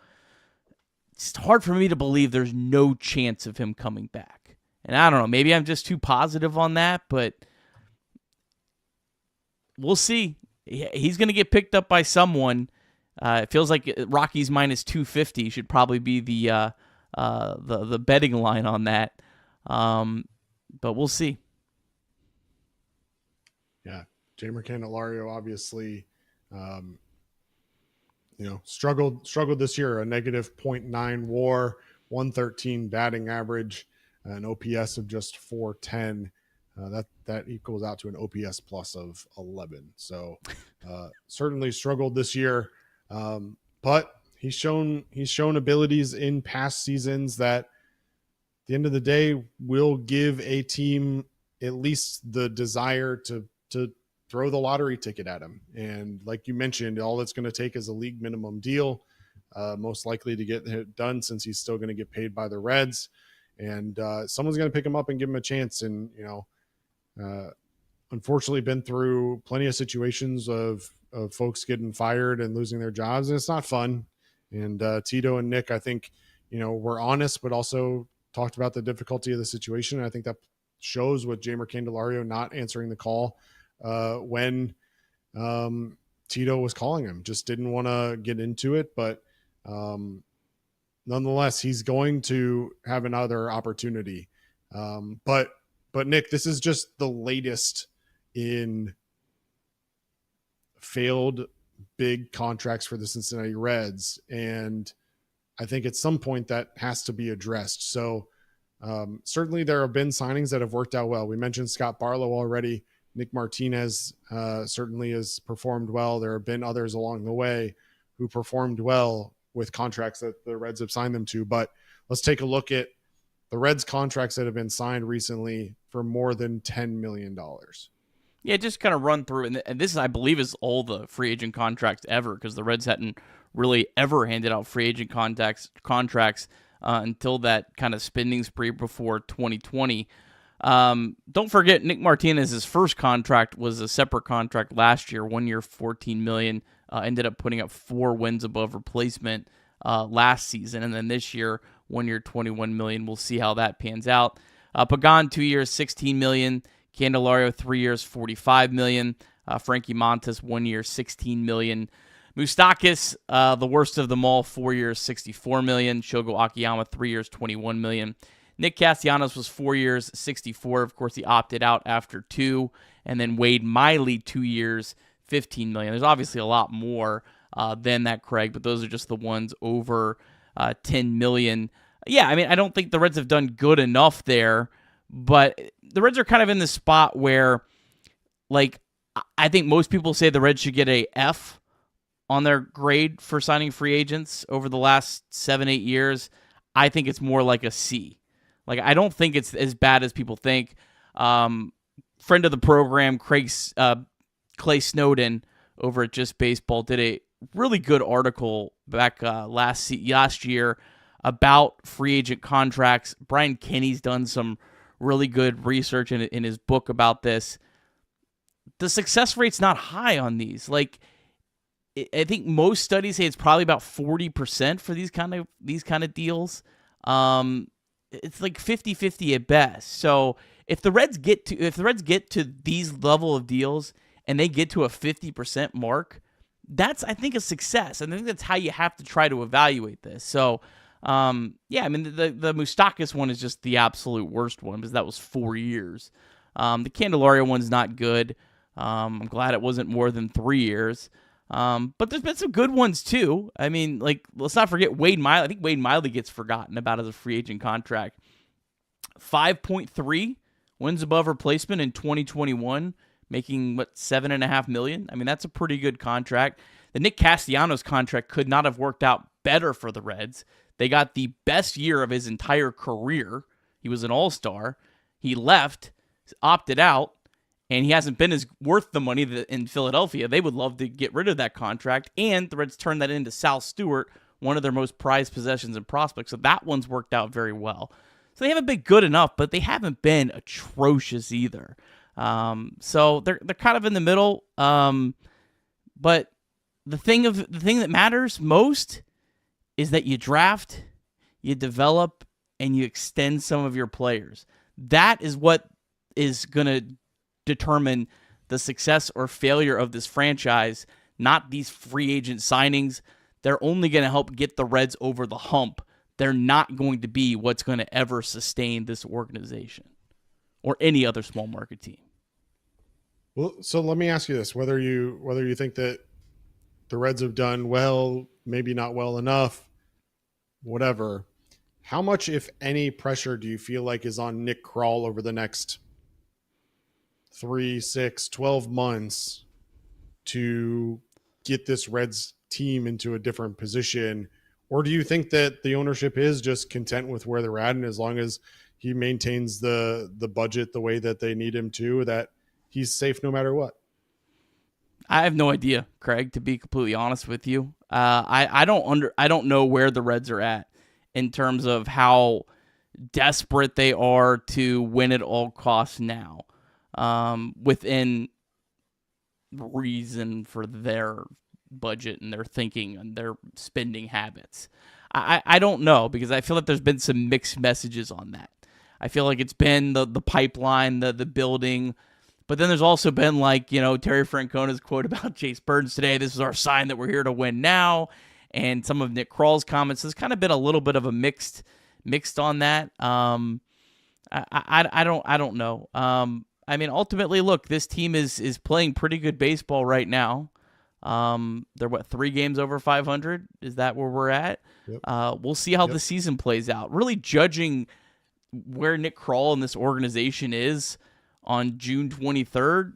it's hard for me to believe there's no chance of him coming back. And I don't know, maybe I'm just too positive on that, but we'll see. He's going to get picked up by someone. It feels like Rockies minus 250 should probably be the betting line on that. But we'll see. Yeah, Jeimer Candelario obviously, struggled this year. A negative .9 WAR, 113 batting average, an OPS of just 410. That equals out to an OPS plus of 11. So certainly struggled this year, but he's shown abilities in past seasons that, at the end of the day, will give a team at least the desire to throw the lottery ticket at him. And like you mentioned, all it's going to take is a league minimum deal, most likely to get it done, since he's still going to get paid by the Reds. And someone's going to pick him up and give him a chance. And, unfortunately been through plenty of situations of folks getting fired and losing their jobs. And it's not fun. And Tito and Nick, I think, were honest, but also talked about the difficulty of the situation. And I think that shows with Jeimer Candelario not answering the call when Tito was calling him. Just didn't want to get into it. But nonetheless, he's going to have another opportunity. But Nick, this is just the latest in failed big contracts for the Cincinnati Reds. And I think at some point that has to be addressed. So certainly there have been signings that have worked out well. We mentioned Scott Barlow already. Nick Martinez certainly has performed well. There have been others along the way who performed well with contracts that the Reds have signed them to. But let's take a look at the Reds contracts that have been signed recently for more than $10 million. Yeah, just kind of run through. And this, I believe, is all the free agent contracts ever, because the Reds hadn't really ever handed out free agent contracts until that kind of spending spree before 2020. Don't forget, Nick Martinez's first contract was a separate contract last year, 1 year, $14 million. Ended up putting up 4 wins above replacement last season. And then this year, 1 year, $21 million. We'll see how that pans out. Pagan, 2 years, $16 million. Candelario, 3 years, $45 million. Frankie Montas, 1 year, $16 million. Moustakas, the worst of them all, 4 years, $64 million. Shogo Akiyama, 3 years, $21 million. Nick Castellanos was 4 years, $64. Of course, he opted out after 2. And then Wade Miley, 2 years, $15 million. There's obviously a lot more than that, Craig, but those are just the ones over $10 million. Yeah, I mean, I don't think the Reds have done good enough there, but the Reds are kind of in the spot where, like, I think most people say the Reds should get a F on their grade for signing free agents over the last 7-8 years. I think it's more like a C. Like, I don't think it's as bad as people think. Friend of the program, Clay Snowden over at Just Baseball did a really good article back last year about free agent contracts. Brian Kenny's done some really good research in his book about this. The success rate's not high on these. Like, I think most studies say it's probably about 40% for these kind of deals. It's like 50-50 at best. So if the Reds get to these level of deals and they get to a 50% mark, that's, I think, a success. And I think that's how you have to try to evaluate this. So, yeah, I mean, the Moustakas one is just the absolute worst one because that was 4 years. The Candelario one's not good. I'm glad it wasn't more than 3 years. But there's been some good ones too. I mean, like, let's not forget Wade Miley. I think Wade Miley gets forgotten about as a free agent contract. 5.3 wins above replacement in 2021, making $7.5 million. I mean, that's a pretty good contract. The Nick Castellanos contract could not have worked out better for the Reds. They got the best year of his entire career. He was an all-star. He left, opted out, and he hasn't been as worth the money in Philadelphia. They would love to get rid of that contract, and the Reds turned that into Sal Stewart, one of their most prized possessions and prospects. So that one's worked out very well. So they haven't been good enough, but they haven't been atrocious either. So they're kind of in the middle. But the thing that matters most is that you draft you develop and you extend some of your players. That is what is going to determine the success or failure of this franchise, not these free agent signings. They're only going to help get the Reds over the hump. They're not going to be what's going to ever sustain this organization or any other small market team. Well, so let me ask you this: whether you think that the Reds have done well, maybe not well enough, whatever. How much, if any, pressure do you feel like is on Nick Krall over the next 3, 6, 12 months to get this Reds team into a different position? Or do you think that the ownership is just content with where they're at, and as long as he maintains the budget the way that they need him to, that he's safe no matter what? I have no idea, Craig, to be completely honest with you. I don't know where the Reds are at in terms of how desperate they are to win at all costs now, within reason for their budget and their thinking and their spending habits. I don't know, because I feel like there's been some mixed messages on that. I feel like it's been the pipeline, the building, but then there's also been, like, Terry Francona's quote about Chase Burns today, this is our sign that we're here to win now, and some of Nick Krall's comments. There's kind of been a little bit of a mixed on that. I don't know. I mean, ultimately, look, this team is playing pretty good baseball right now. They're 3 games over 500? Is that where we're at? Yep. We'll see how the season plays out. Really judging where Nick Krall and this organization is on June 23rd,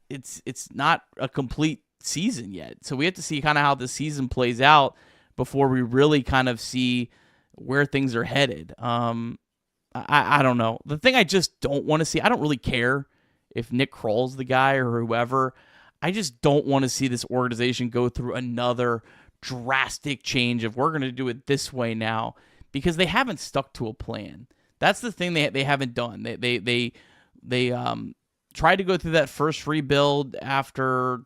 it's not a complete season yet. So we have to see kind of how the season plays out before we really kind of see where things are headed. I don't know. The thing I just don't want to see, I don't really care if Nick Krall's the guy or whoever. I just don't want to see this organization go through another drastic change of we're going to do it this way now, because they haven't stuck to a plan. That's the thing they haven't done. They tried to go through that first rebuild after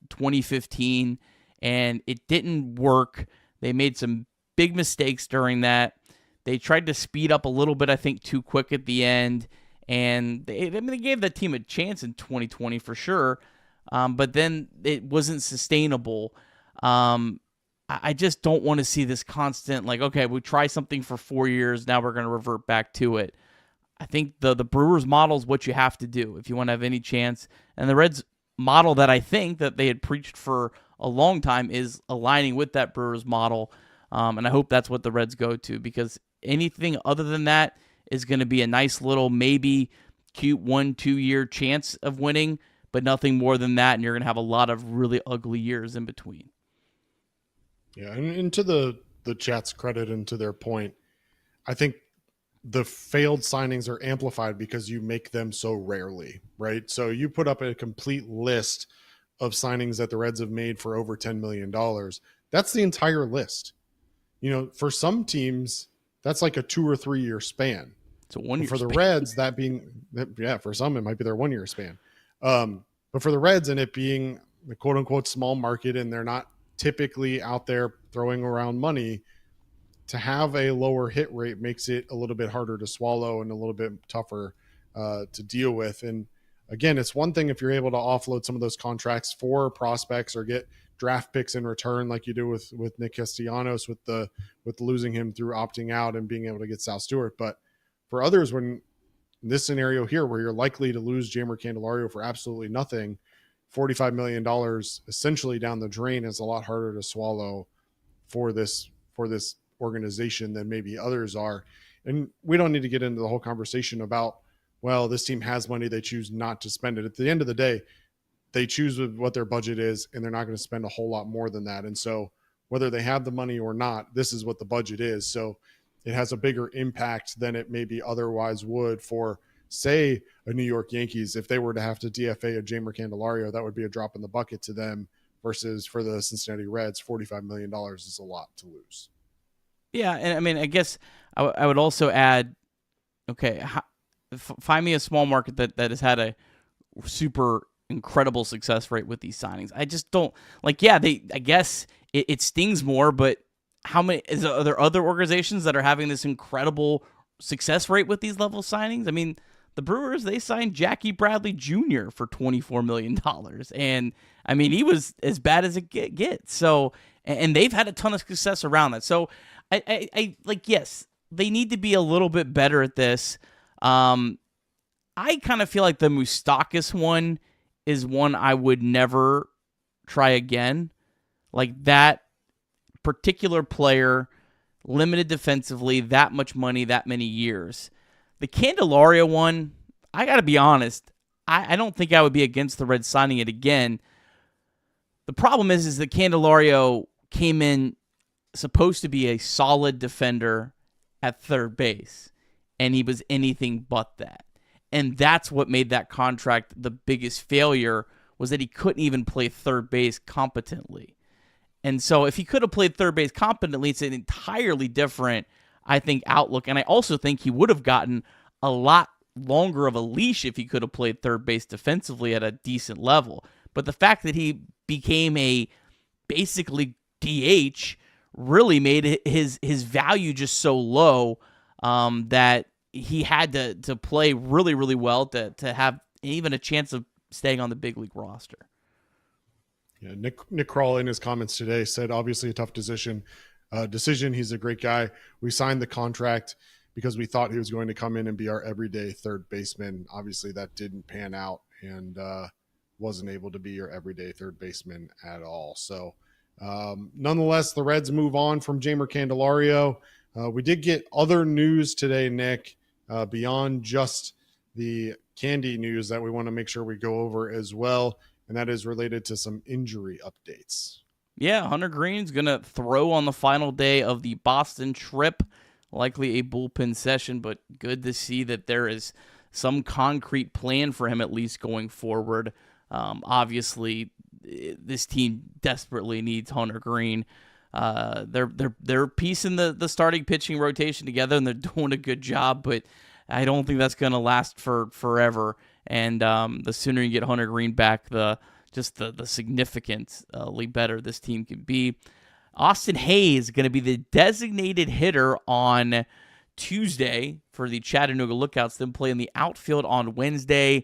2015, and it didn't work. They made some big mistakes during that. They tried to speed up a little bit, I think, too quick at the end, and they gave that team a chance in 2020 for sure, but then it wasn't sustainable. I just don't want to see this constant, like, okay, we try something for 4 years, now we're going to revert back to it. I think the Brewers model is what you have to do if you want to have any chance. And the Reds model that I think that they had preached for a long time is aligning with that Brewers model. And I hope that's what the Reds go to, because anything other than that is going to be a nice little maybe cute 1-2 year chance of winning, but nothing more than that. And you're going to have a lot of really ugly years in between. Yeah. And to the chat's credit and to their point, I think the failed signings are amplified because you make them so rarely, right? So you put up a complete list of signings that the Reds have made for over $10 million. That's the entire list. For some teams, that's like a 2 or 3 year span. It's a 1 year for the span. Reds, that being, for some, it might be their 1 year span. But for the Reds, and it being the quote unquote small market, and they're not typically out there throwing around money, to have a lower hit rate makes it a little bit harder to swallow and a little bit tougher to deal with. And again, it's one thing if you're able to offload some of those contracts for prospects or get draft picks in return, like you do with Nick Castellanos, with losing him through opting out and being able to get Sal Stewart. But for others, when in this scenario here, where you're likely to lose Jeimer Candelario for absolutely nothing, $45 million essentially down the drain is a lot harder to swallow for this organization than maybe others are. And we don't need to get into the whole conversation about, well, this team has money, they choose not to spend it. At the end of the day, they choose what their budget is, and they're not going to spend a whole lot more than that. And so whether they have the money or not, this is what the budget is. So it has a bigger impact than it maybe otherwise would for, say, a New York Yankees. If they were to have to DFA a Jeimer Candelario, that would be a drop in the bucket to them, versus for the Cincinnati Reds, $45 million is a lot to lose. Yeah, and I mean, I guess I would also add, okay, find me a small market that has had a super incredible success rate with these signings. I just don't, like, yeah, I guess it stings more, but are there other organizations that are having this incredible success rate with these level signings? I mean, the Brewers, they signed Jackie Bradley Jr. for $24 million. And I mean, he was as bad as it gets. So, and they've had a ton of success around that. So I like, yes, they need to be a little bit better at this. I kind of feel like the Moustakas one is one I would never try again. Like that particular player, limited defensively, that much money, that many years. The Candelario one, I got to be honest, I don't think I would be against the Reds signing it again. The problem is that Candelario came in supposed to be a solid defender at third base, and he was anything but that. And that's what made that contract the biggest failure, was that he couldn't even play third base competently. And so if he could have played third base competently, it's an entirely different, I think, outlook. And I also think he would have gotten a lot longer of a leash if he could have played third base defensively at a decent level. But the fact that he became a basically DH really made his value just so low that he had to play really, really well to have even a chance of staying on the big league roster. Yeah, Nick Kroll in his comments today said, obviously a tough decision. He's a great guy. We signed the contract because we thought he was going to come in and be our everyday third baseman. Obviously that didn't pan out and wasn't able to be your everyday third baseman at all. So nonetheless, the Reds move on from Jeimer Candelario. We did get other news today, Nick, beyond just the Candy news that we want to make sure we go over as well. And that is related to some injury updates. Yeah, Hunter Green's going to throw on the final day of the Boston trip. Likely a bullpen session, but good to see that there is some concrete plan for him at least going forward. Obviously, this team desperately needs Hunter Green. They're piecing the starting pitching rotation together, and they're doing a good job, but I don't think that's going to last for forever. And the sooner you get Hunter Green back, the significantly better this team can be. Austin Hayes is going to be the designated hitter on Tuesday for the Chattanooga Lookouts, then play in the outfield on Wednesday.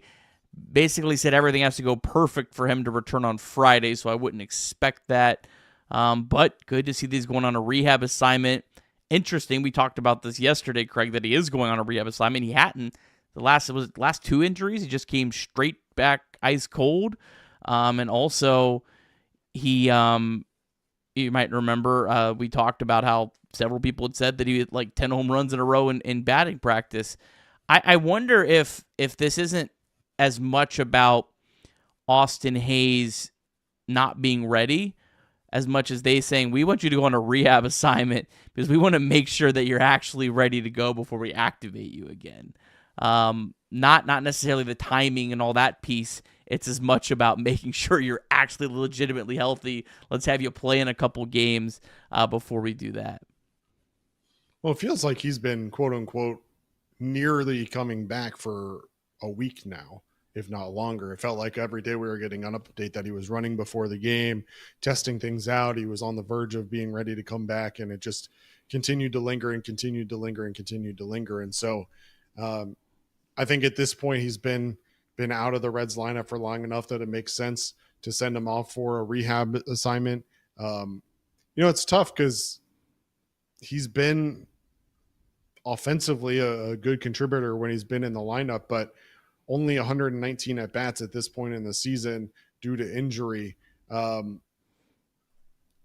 Basically said everything has to go perfect for him to return on Friday, so I wouldn't expect that. But good to see these going on a rehab assignment. Interesting, we talked about this yesterday, Craig, that he is going on a rehab assignment. He hadn't. The last two injuries, he just came straight back ice cold. And also, you might remember, we talked about how several people had said that he had like 10 home runs in a row in batting practice. I wonder if this isn't as much about Austin Hayes not being ready as much as they saying, we want you to go on a rehab assignment because we want to make sure that you're actually ready to go before we activate you again. Not necessarily the timing and all that piece. It's as much about making sure you're actually legitimately healthy. Let's have you play in a couple games before we do that. Well, it feels like he's been, quote unquote, nearly coming back for a week now, if not longer. It felt like every day we were getting an update that he was running before the game, testing things out. He was on the verge of being ready to come back, and it just continued to linger and continued to linger and continued to linger. And so I think at this point he's been out of the Reds lineup for long enough that it makes sense to send him off for a rehab assignment. It's tough because he's been offensively a good contributor when he's been in the lineup, but only 119 at bats at this point in the season due to injury.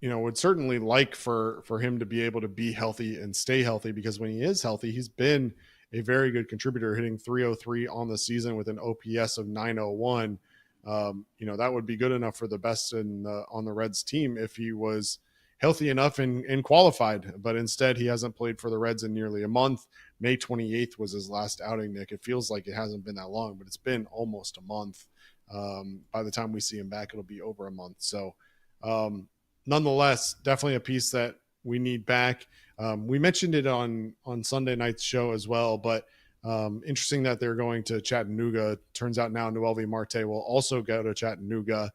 Would certainly like for him to be able to be healthy and stay healthy, because when he is healthy, he's been a very good contributor, hitting 303 on the season with an OPS of 901. That would be good enough for the best on the Reds team if he was healthy enough and qualified. But instead, he hasn't played for the Reds in nearly a month. May 28th was his last outing, Nick. It feels like it hasn't been that long, but it's been almost a month. By the time we see him back, it'll be over a month. So nonetheless, definitely a piece that we need back. We mentioned it on Sunday night's show as well, but interesting that they're going to Chattanooga. Turns out now Noelvi Marte will also go to Chattanooga,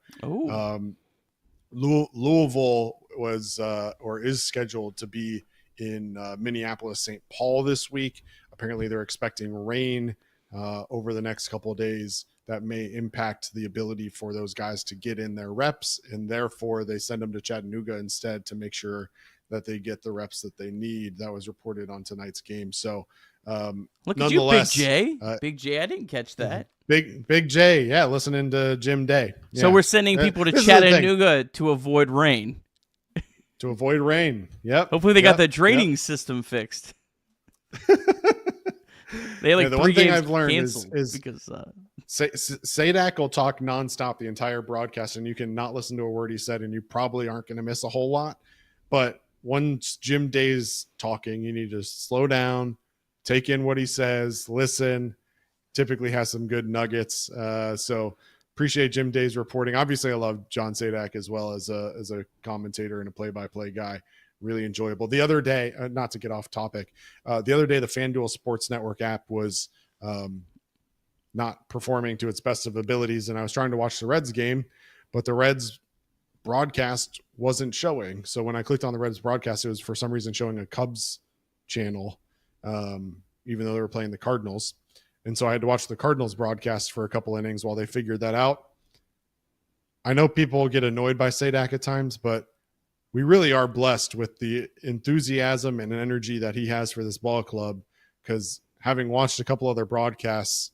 Louisville was or is scheduled to be in Minneapolis, St. Paul this week. Apparently, they're expecting rain over the next couple of days that may impact the ability for those guys to get in their reps, and therefore they send them to Chattanooga instead to make sure that they get the reps that they need. That was reported on tonight's game. So look at you, Big J. Big J, I didn't catch that. Big J, yeah, listening to Jim Day. Yeah. So we're sending people to Chattanooga to avoid rain. To avoid rain, yep. Hopefully they got the draining system fixed. They had the 3 one thing games I've learned canceled is because Sadak will talk nonstop the entire broadcast, and you can not listen to a word he said, and you probably aren't going to miss a whole lot. But once Jim Day's talking, you need to slow down, take in what he says, listen. Typically has some good nuggets. So appreciate Jim Day's reporting. Obviously, I love John Sadak as well as a commentator and a play-by-play guy. Really enjoyable. The other day, not to get off topic, the other day the FanDuel Sports Network app was not performing to its best of abilities, and I was trying to watch the Reds game, but the Reds broadcast wasn't showing. So when I clicked on the Reds broadcast, it was for some reason showing a Cubs channel, even though they were playing the Cardinals. And so I had to watch the Cardinals broadcast for a couple innings while they figured that out. I know people get annoyed by Sadak at times, but we really are blessed with the enthusiasm and energy that he has for this ball club, because having watched a couple other broadcasts,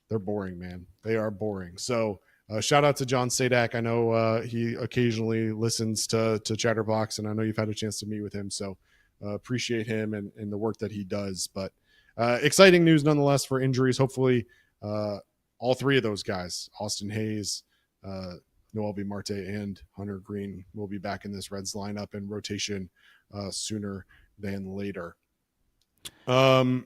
they're boring, man. They are boring. So shout out to John Sadak. I know he occasionally listens to Chatterbox, and I know you've had a chance to meet with him. So appreciate him and the work that he does. But exciting news nonetheless for injuries. Hopefully all 3 of those guys, Austin Hayes, Noelvi Marte, and Hunter Green, will be back in this Reds lineup and rotation sooner than later. Go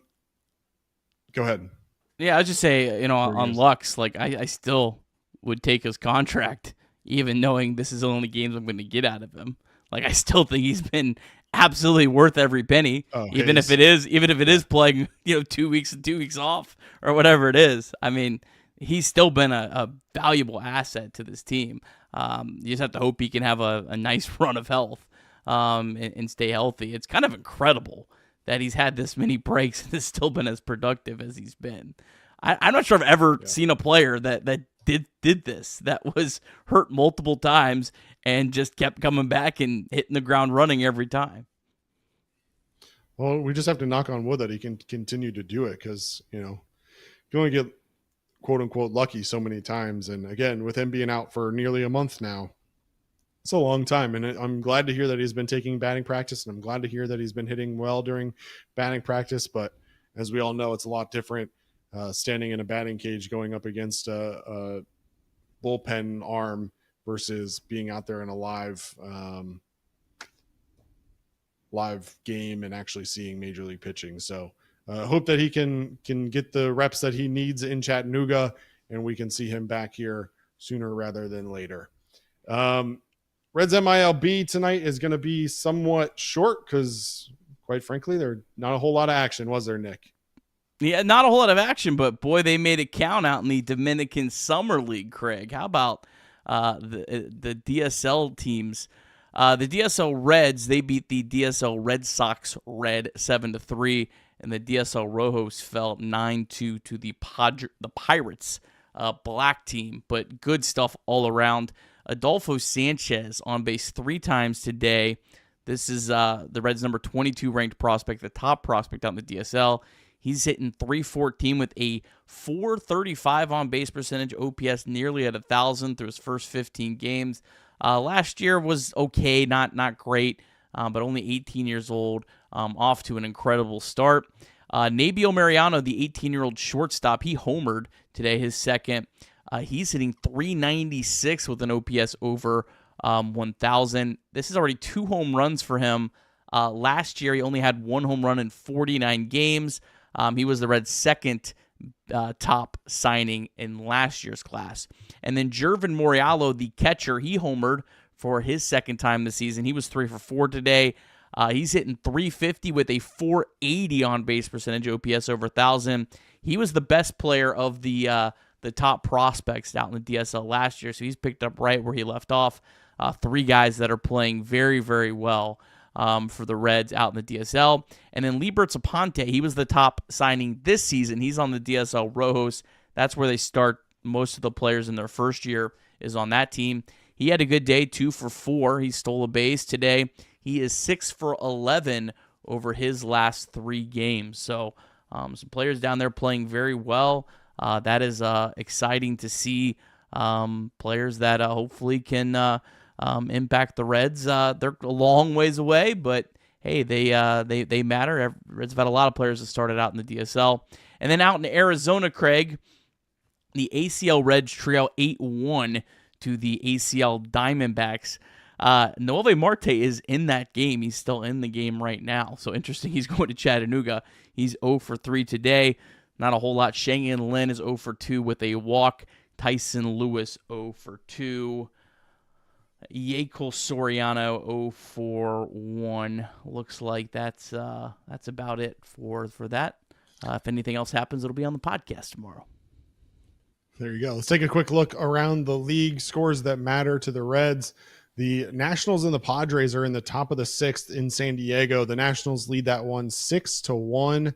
ahead. Yeah, I was just say, on Lux, like I still would take his contract, even knowing this is the only games I'm going to get out of him. Like I still think he's been absolutely worth every penny, even if it is playing 2 weeks and 2 weeks off or whatever it is. I mean, he's still been a valuable asset to this team. You just have to hope he can have a nice run of health and stay healthy. It's kind of incredible that he's had this many breaks and has still been as productive as he's been. I'm not sure I've ever seen a player that did this, that was hurt multiple times and just kept coming back and hitting the ground running every time. Well, we just have to knock on wood that he can continue to do it, because, you only get quote unquote lucky so many times. And again, with him being out for nearly a month now, it's a long time. And I'm glad to hear that he's been taking batting practice, and I'm glad to hear that he's been hitting well during batting practice. But as we all know, it's a lot different standing in a batting cage going up against a bullpen arm versus being out there in a live game and actually seeing major league pitching. So hope that he can get the reps that he needs in Chattanooga, and we can see him back here sooner rather than later. Reds MILB tonight is going to be somewhat short because, quite frankly, there's not a whole lot of action, was there, Nick? Yeah, not a whole lot of action, but boy, they made it count out in the Dominican Summer League, Craig. How about the DSL teams? The DSL Reds, they beat the DSL Red Sox Red 7-3, and the DSL Rojos fell 9-2 to the Pirates black team. But good stuff all around. Adolfo Sanchez on base 3 times today. This is the Reds' number 22 ranked prospect, the top prospect on the DSL. He's hitting .314 with a .435 on base percentage, OPS nearly at 1,000 through his first 15 games. Last year was okay, not great, but only 18 years old, off to an incredible start. Nabil Mariano, the 18-year-old shortstop, he homered today, his second. He's hitting .396 with an OPS over 1,000. This is already 2 home runs for him. Last year, he only had 1 home run in 49 games. He was the Reds' second top signing in last year's class. And then Jervin Moriallo, the catcher, he homered for his second time this season. He was 3 for 4 today. He's hitting .350 with a .480 on base percentage, OPS over 1,000. He was the best player of the the top prospects out in the DSL last year, so he's picked up right where he left off. 3 guys that are playing very, very well for the Reds out in the DSL. And then Libertz Aponte, he was the top signing this season. He's on the DSL Rojos. That's where they start most of the players in their first year is on that team. He had a good day, 2 for 4. He stole a base today. He is 6 for 11 over his last 3 games. So some players down there playing very well. That is exciting to see. Players that hopefully can impact the Reds. They're a long ways away, but hey, they matter. Reds have had a lot of players that started out in the DSL. And then out in Arizona, Craig, the ACL Reds trail 8-1 to the ACL Diamondbacks. Noelvi Marte is in that game. He's still in the game right now. So interesting, he's going to Chattanooga. He's 0 for 3 today. Not a whole lot. Shane Lin is 0 for 2 with a walk. Tyson Lewis 0 for 2. Yekel Soriano 0 for 1. Looks like that's about it for that. If anything else happens, it'll be on the podcast tomorrow. There you go. Let's take a quick look around the league. Scores that matter to the Reds. The Nationals and the Padres are in the top of the 6th in San Diego. The Nationals lead that one 6-1.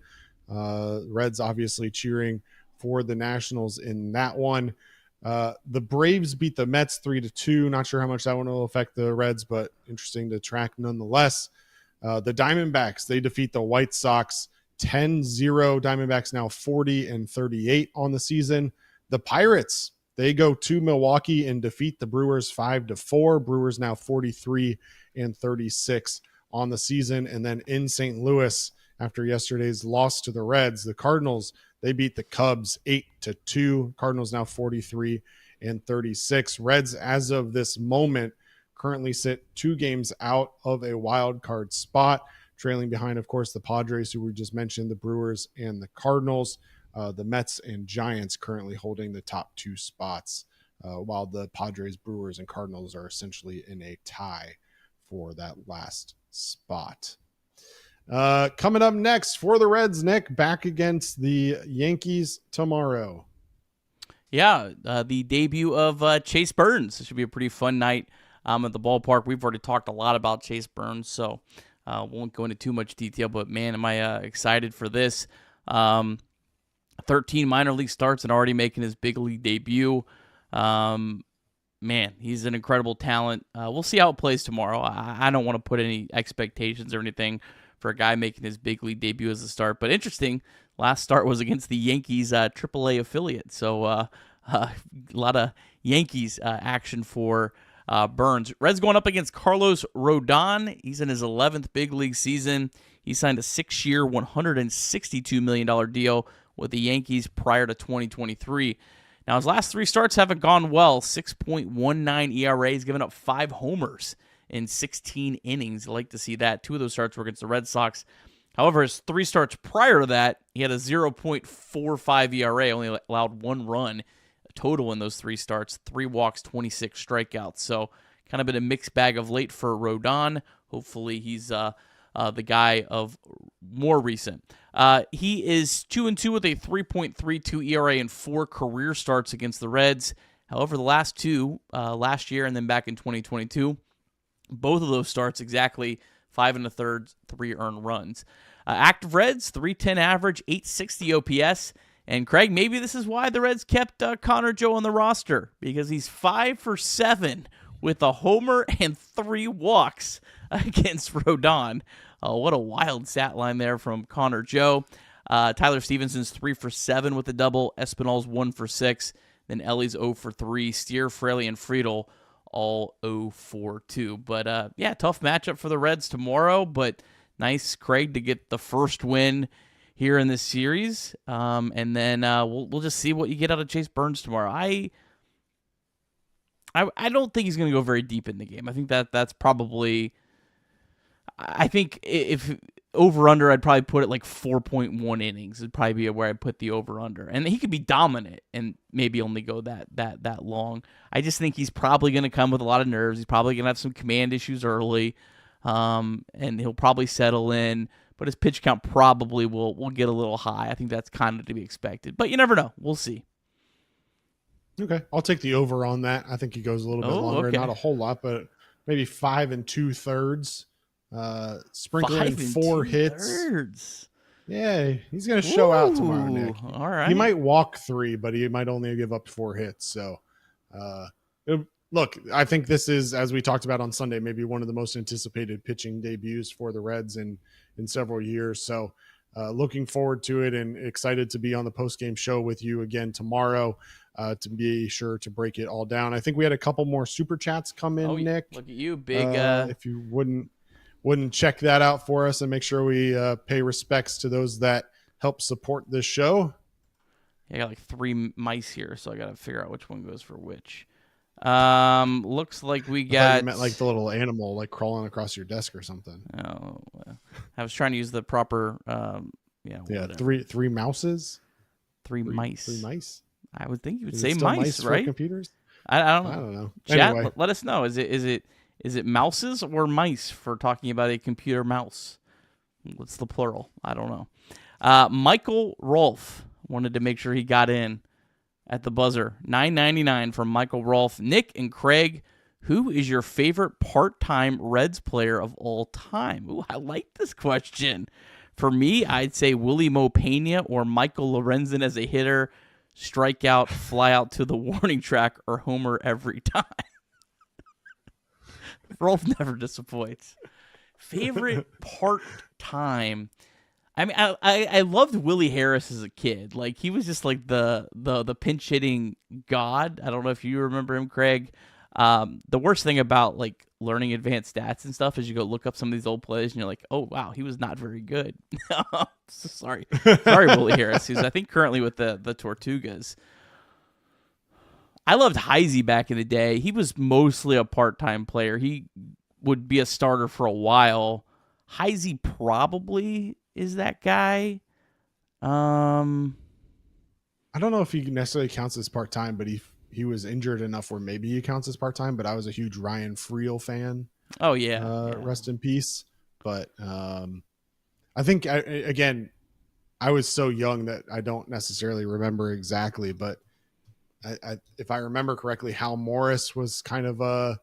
Reds obviously cheering for the Nationals in that one. The Braves beat the Mets 3-2. Not sure how much that one will affect the Reds, but interesting to track nonetheless. The Diamondbacks, they defeat the White Sox 10-0. Diamondbacks now 40-38 on the season. The Pirates, they go to Milwaukee and defeat the Brewers 5-4. Brewers now 43-36 on the season. And then in St. Louis, after yesterday's loss to the Reds, the Cardinals, they beat the Cubs 8-2. Cardinals now 43-36. Reds, as of this moment, currently sit 2 games out of a wild card spot, trailing behind, of course, the Padres, who we just mentioned, the Brewers and the Cardinals. The Mets and Giants currently holding the top 2 spots, while the Padres, Brewers, and Cardinals are essentially in a tie for that last spot. Coming up next for the Reds, Nick, back against the Yankees tomorrow. Yeah, the debut of Chase Burns. It should be a pretty fun night at the ballpark. We've already talked a lot about Chase Burns, so won't go into too much detail, but man, am I excited for this. 13 minor league starts and already making his big league debut. Man, he's an incredible talent. We'll see how it plays tomorrow. I don't want to put any expectations or anything for a guy making his big league debut as a start. But interesting, last start was against the Yankees Triple-A affiliate. So a lot of Yankees action for Burns. Reds going up against Carlos Rodon. He's in his 11th big league season. He signed a 6-year, $162 million deal with the Yankees prior to 2023. Now, his last 3 starts haven't gone well. 6.19 ERA. He's given up 5 homers in 16 innings. I like to see that. 2 of those starts were against the Red Sox. However, his 3 starts prior to that, he had a 0.45 ERA, only allowed 1 run total in those 3 starts, 3 walks, 26 strikeouts. So kind of been a mixed bag of late for Rodon. Hopefully he's the guy of more recent. He is 2-2 with a 3.32 ERA and 4 career starts against the Reds. However, the last 2, last year and then back in 2022, both of those starts exactly 5 1/3, 3 earned runs. Active Reds, 310 average, 860 OPS. And Craig, maybe this is why the Reds kept Connor Joe on the roster, because he's 5 for 7 with a homer and 3 walks against Rodon. What a wild stat line there from Connor Joe. Tyler Stevenson's 3 for 7 with a double. Espinal's 1 for 6. Then Elly's 0 for 3. Steer, Fraley, and Friedel all 0 for 2. But yeah, tough matchup for the Reds tomorrow. But nice, Craig, to get the first win here in this series. And then we'll just see what you get out of Chase Burns tomorrow. I don't think he's going to go very deep in the game. I think that's probably... I think if over-under, I'd probably put it like 4.1 innings. It'd probably be where I'd put the over-under. And he could be dominant and maybe only go that long. I just think he's probably going to come with a lot of nerves. He's probably going to have some command issues early, and he'll probably settle in. But his pitch count probably will get a little high. I think that's kind of to be expected. But you never know. We'll see. Okay, I'll take the over on that. I think he goes a little bit longer, okay. not a whole lot, but maybe 5 2/3. Sprinkle in 4 hits. Yeah, he's going to show out tomorrow, Nick. All right. He might walk 3, but he might only give up 4 hits. So, look, I think this is, as we talked about on Sunday, maybe one of the most anticipated pitching debuts for the Reds in several years. So, looking forward to it and excited to be on the post-game show with you again tomorrow to be sure to break it all down. I think we had a couple more super chats come in, Nick. Look at you, big. If you wouldn't check that out for us and make sure we pay respects to those that help support this show. I got like 3 mice here, so I got to figure out which one goes for which. Looks like we got. You meant like the little animal like crawling across your desk or something. Oh, I was trying to use the proper. Three mouses. 3 mice. 3 mice. I would think you would Is say it still mice, for right? computers. I I don't know. Chat, Anyway. let us know. Is it mouses or mice for talking about a computer mouse? What's the plural? I don't know. Michael Rolfe wanted to make sure he got in at the buzzer. $9.99 from Michael Rolfe. Nick and Craig, who is your favorite part-time Reds player of all time? Ooh, I like this question. For me, I'd say Willie Mo Pena or Michael Lorenzen as a hitter. Strikeout, fly out to the warning track, or homer every time. Rolf never disappoints. Favorite part-time. I mean, I loved Willie Harris as a kid. Like, he was just like the pinch hitting god. I don't know if you remember him, Craig. The worst thing about like learning advanced stats and stuff is you go look up some of these old plays and you're like, oh wow, he was not very good. Sorry, Willie Harris, who's I think currently with the Tortugas. I loved Heisey back in the day. He was mostly a part-time player. He would be a starter for a while. Heisey probably is that guy. I don't know if he necessarily counts as part-time, but he was injured enough where maybe he counts as part-time, but I was a huge Ryan Friel fan. Oh, yeah. Rest in peace. But I think, I was so young that I don't necessarily remember exactly, but if I remember correctly, Hal Morris was kind of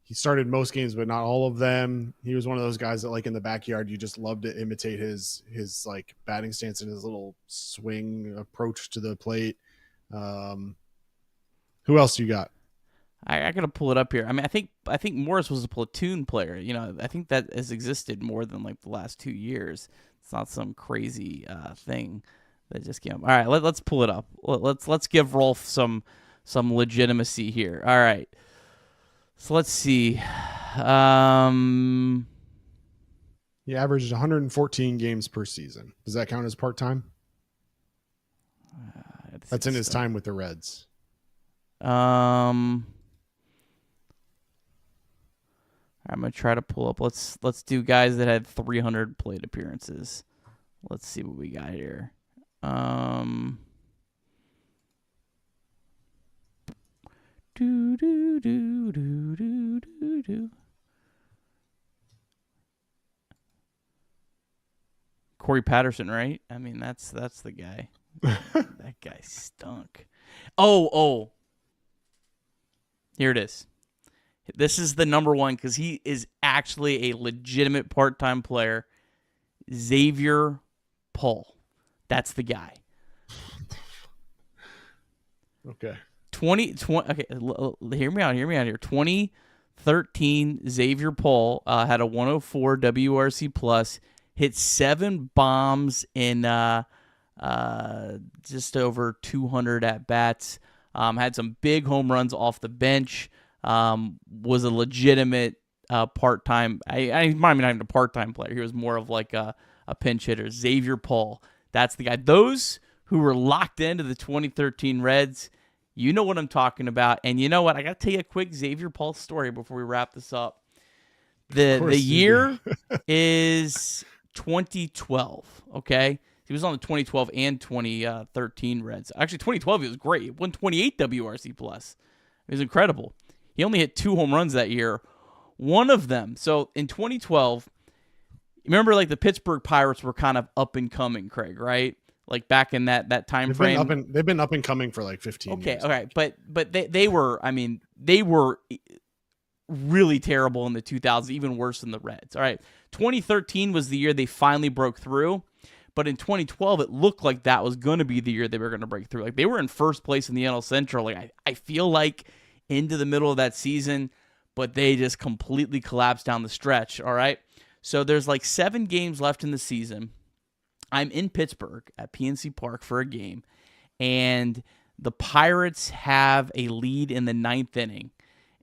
he started most games, but not all of them. He was one of those guys that, like, in the backyard, you just love to imitate his like batting stance and his little swing approach to the plate. Who else you got? I gotta pull it up here. I mean, I think Morris was a platoon player. You know, I think that has existed more than like the last 2 years. It's not some crazy thing that just came up. All right, let's pull it up. Let's give Rolf some legitimacy here. All right, so let's see. He averaged 114 games per season. Does that count as part-time? That's in his time with the Reds. I'm gonna try to pull up. Let's do guys that had 300 plate appearances. Let's see what we got here. Corey Patterson, right? I mean, that's the guy. That guy stunk. Oh. Here it is. This is the number one because he is actually a legitimate part-time player. Xavier Paul. That's the guy. Okay. 20 okay, hear me out here. 2013 Xavier Paul had a 104 WRC plus, hit 7 bombs in just over 200 at-bats. Had some big home runs off the bench. Was a legitimate part-time. I might not even a part-time player. He was more of like a pinch hitter. Xavier Paul. That's the guy. Those who were locked into the 2013 Reds, you know what I'm talking about. And you know what? I got to tell you a quick Xavier Paul story before we wrap this up. The year is 2012, okay? He was on the 2012 and 2013 Reds. Actually, 2012, he was great. He won 28 WRC+. It was incredible. He only hit 2 home runs that year. One of them, so in 2012, remember like the Pittsburgh Pirates were kind of up and coming, Craig, right? like back in that time frame. They've been up and coming for like 15 years. Okay, but they were, I mean, they were really terrible in the 2000s, even worse than the Reds. All right, 2013 was the year they finally broke through, but in 2012 it looked like that was going to be the year they were going to break through. Like they were in first place in the NL Central. Like I feel like into the middle of that season, but they just completely collapsed down the stretch. All right, so there's like 7 games left in the season. I'm in Pittsburgh at PNC Park for a game, and the Pirates have a lead in the 9th inning.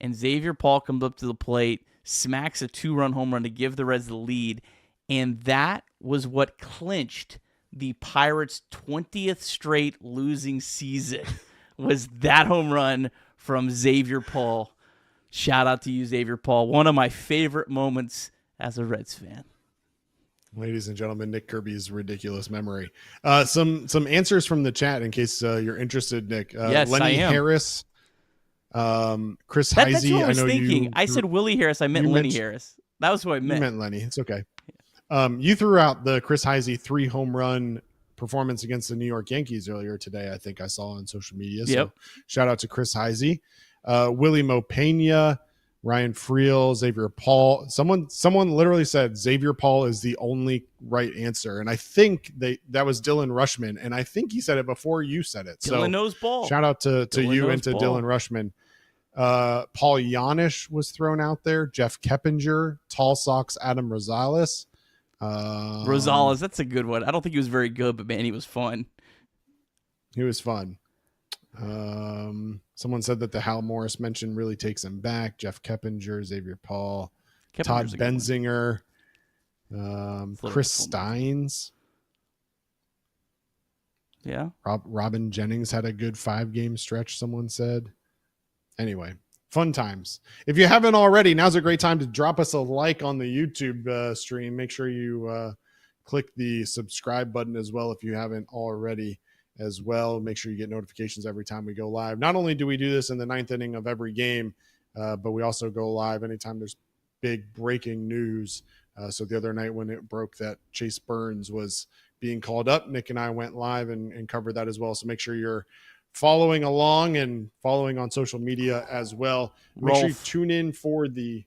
And Xavier Paul comes up to the plate, smacks a 2-run home run to give the Reds the lead, and that was what clinched the Pirates' 20th straight losing season, was that home run from Xavier Paul. Shout out to you, Xavier Paul. One of my favorite moments as a Reds fan. Ladies and gentlemen, Nick Kirby's ridiculous memory. Some answers from the chat in case you're interested, Nick. Yes, Lenny I am. Harris, Chris That's Heisey. what I was know thinking. you. I said Willie Harris. I meant Lenny Harris. That was who I meant. You meant Lenny. It's okay. You threw out the Chris Heisey 3-home run performance against the New York Yankees earlier today. I think I saw on social media. So shout out to Chris Heisey. Willie Mopena, Ryan Friel, Xavier Paul. Someone literally said Xavier Paul is the only right answer. And I think that was Dylan Rushman. And I think he said it before you said it. Dylan knows ball. Shout out to you and to ball. Dylan Rushman. Paul Yanish was thrown out there. Jeff Keppinger, Tall Sox, Adam Rosales. Rosales, that's a good one. I don't think he was very good, but man, he was fun. He was fun. Someone said that the Hal Morris mention really takes him back. Jeff Keppinger, Xavier Paul, Todd Benzinger, Chris Steins. Yeah. Robin Jennings had a good 5-game stretch, someone said. Anyway, fun times. If you haven't already, now's a great time to drop us a like on the YouTube stream. Make sure you click the subscribe button as well if you haven't already as well. Make sure you get notifications every time we go live. Not only do we do this in the 9th inning of every game, but we also go live anytime there's big breaking news. So the other night when it broke that Chase Burns was being called up, Nick and I went live and covered that as well. So make sure you're following along and following on social media as well. Make sure you tune in for the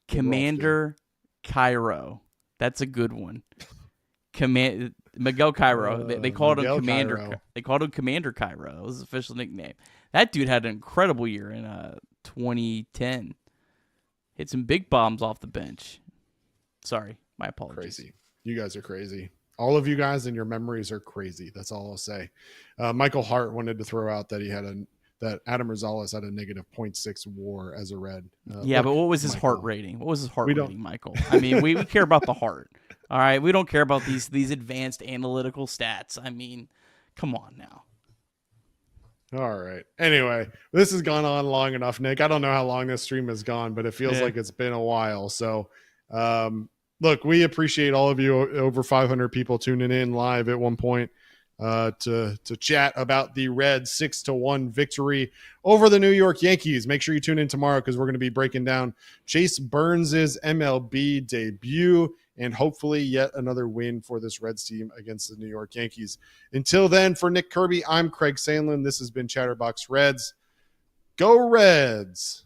Commander Cairo. That's a good one. Miguel Cairo. They called him Commander. Cairo. They called him Commander Cairo. That was his official nickname. That dude had an incredible year in 2010. Hit some big bombs off the bench. Sorry, my apologies. Crazy. You guys are crazy. All of you guys and your memories are crazy. That's all I'll say. Michael Hart wanted to throw out that that Adam Rosales had a negative 0.6 WAR as a Red. But what was his heart rating? What was his heart rating, Michael? I mean, we care about the heart. All right, we don't care about these advanced analytical stats. I mean, come on now. All right. Anyway, this has gone on long enough, Nick. I don't know how long this stream has gone, but it feels like it's been a while. So, look, we appreciate all of you, over 500 people tuning in live at one point to chat about the Reds 6-1 victory over the New York Yankees. Make sure you tune in tomorrow because we're going to be breaking down Chase Burns's MLB debut and hopefully yet another win for this Reds team against the New York Yankees. Until then, for Nick Kirby, I'm Craig Sandlin. This has been Chatterbox Reds. Go Reds!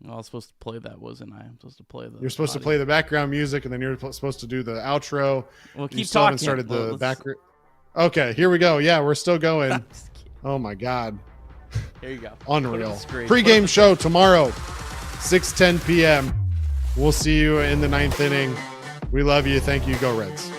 I was supposed to play that, wasn't I? I'm supposed to play the. You're supposed to play the background music, and then you're supposed to do the outro. Well, keep you still talking. haven't started the background. Okay, here we go. Yeah, we're still going. Oh my God. There you go. Unreal. Pre-game show tomorrow, 6:10 p.m. We'll see you in the 9th inning. We love you. Thank you. Go Reds.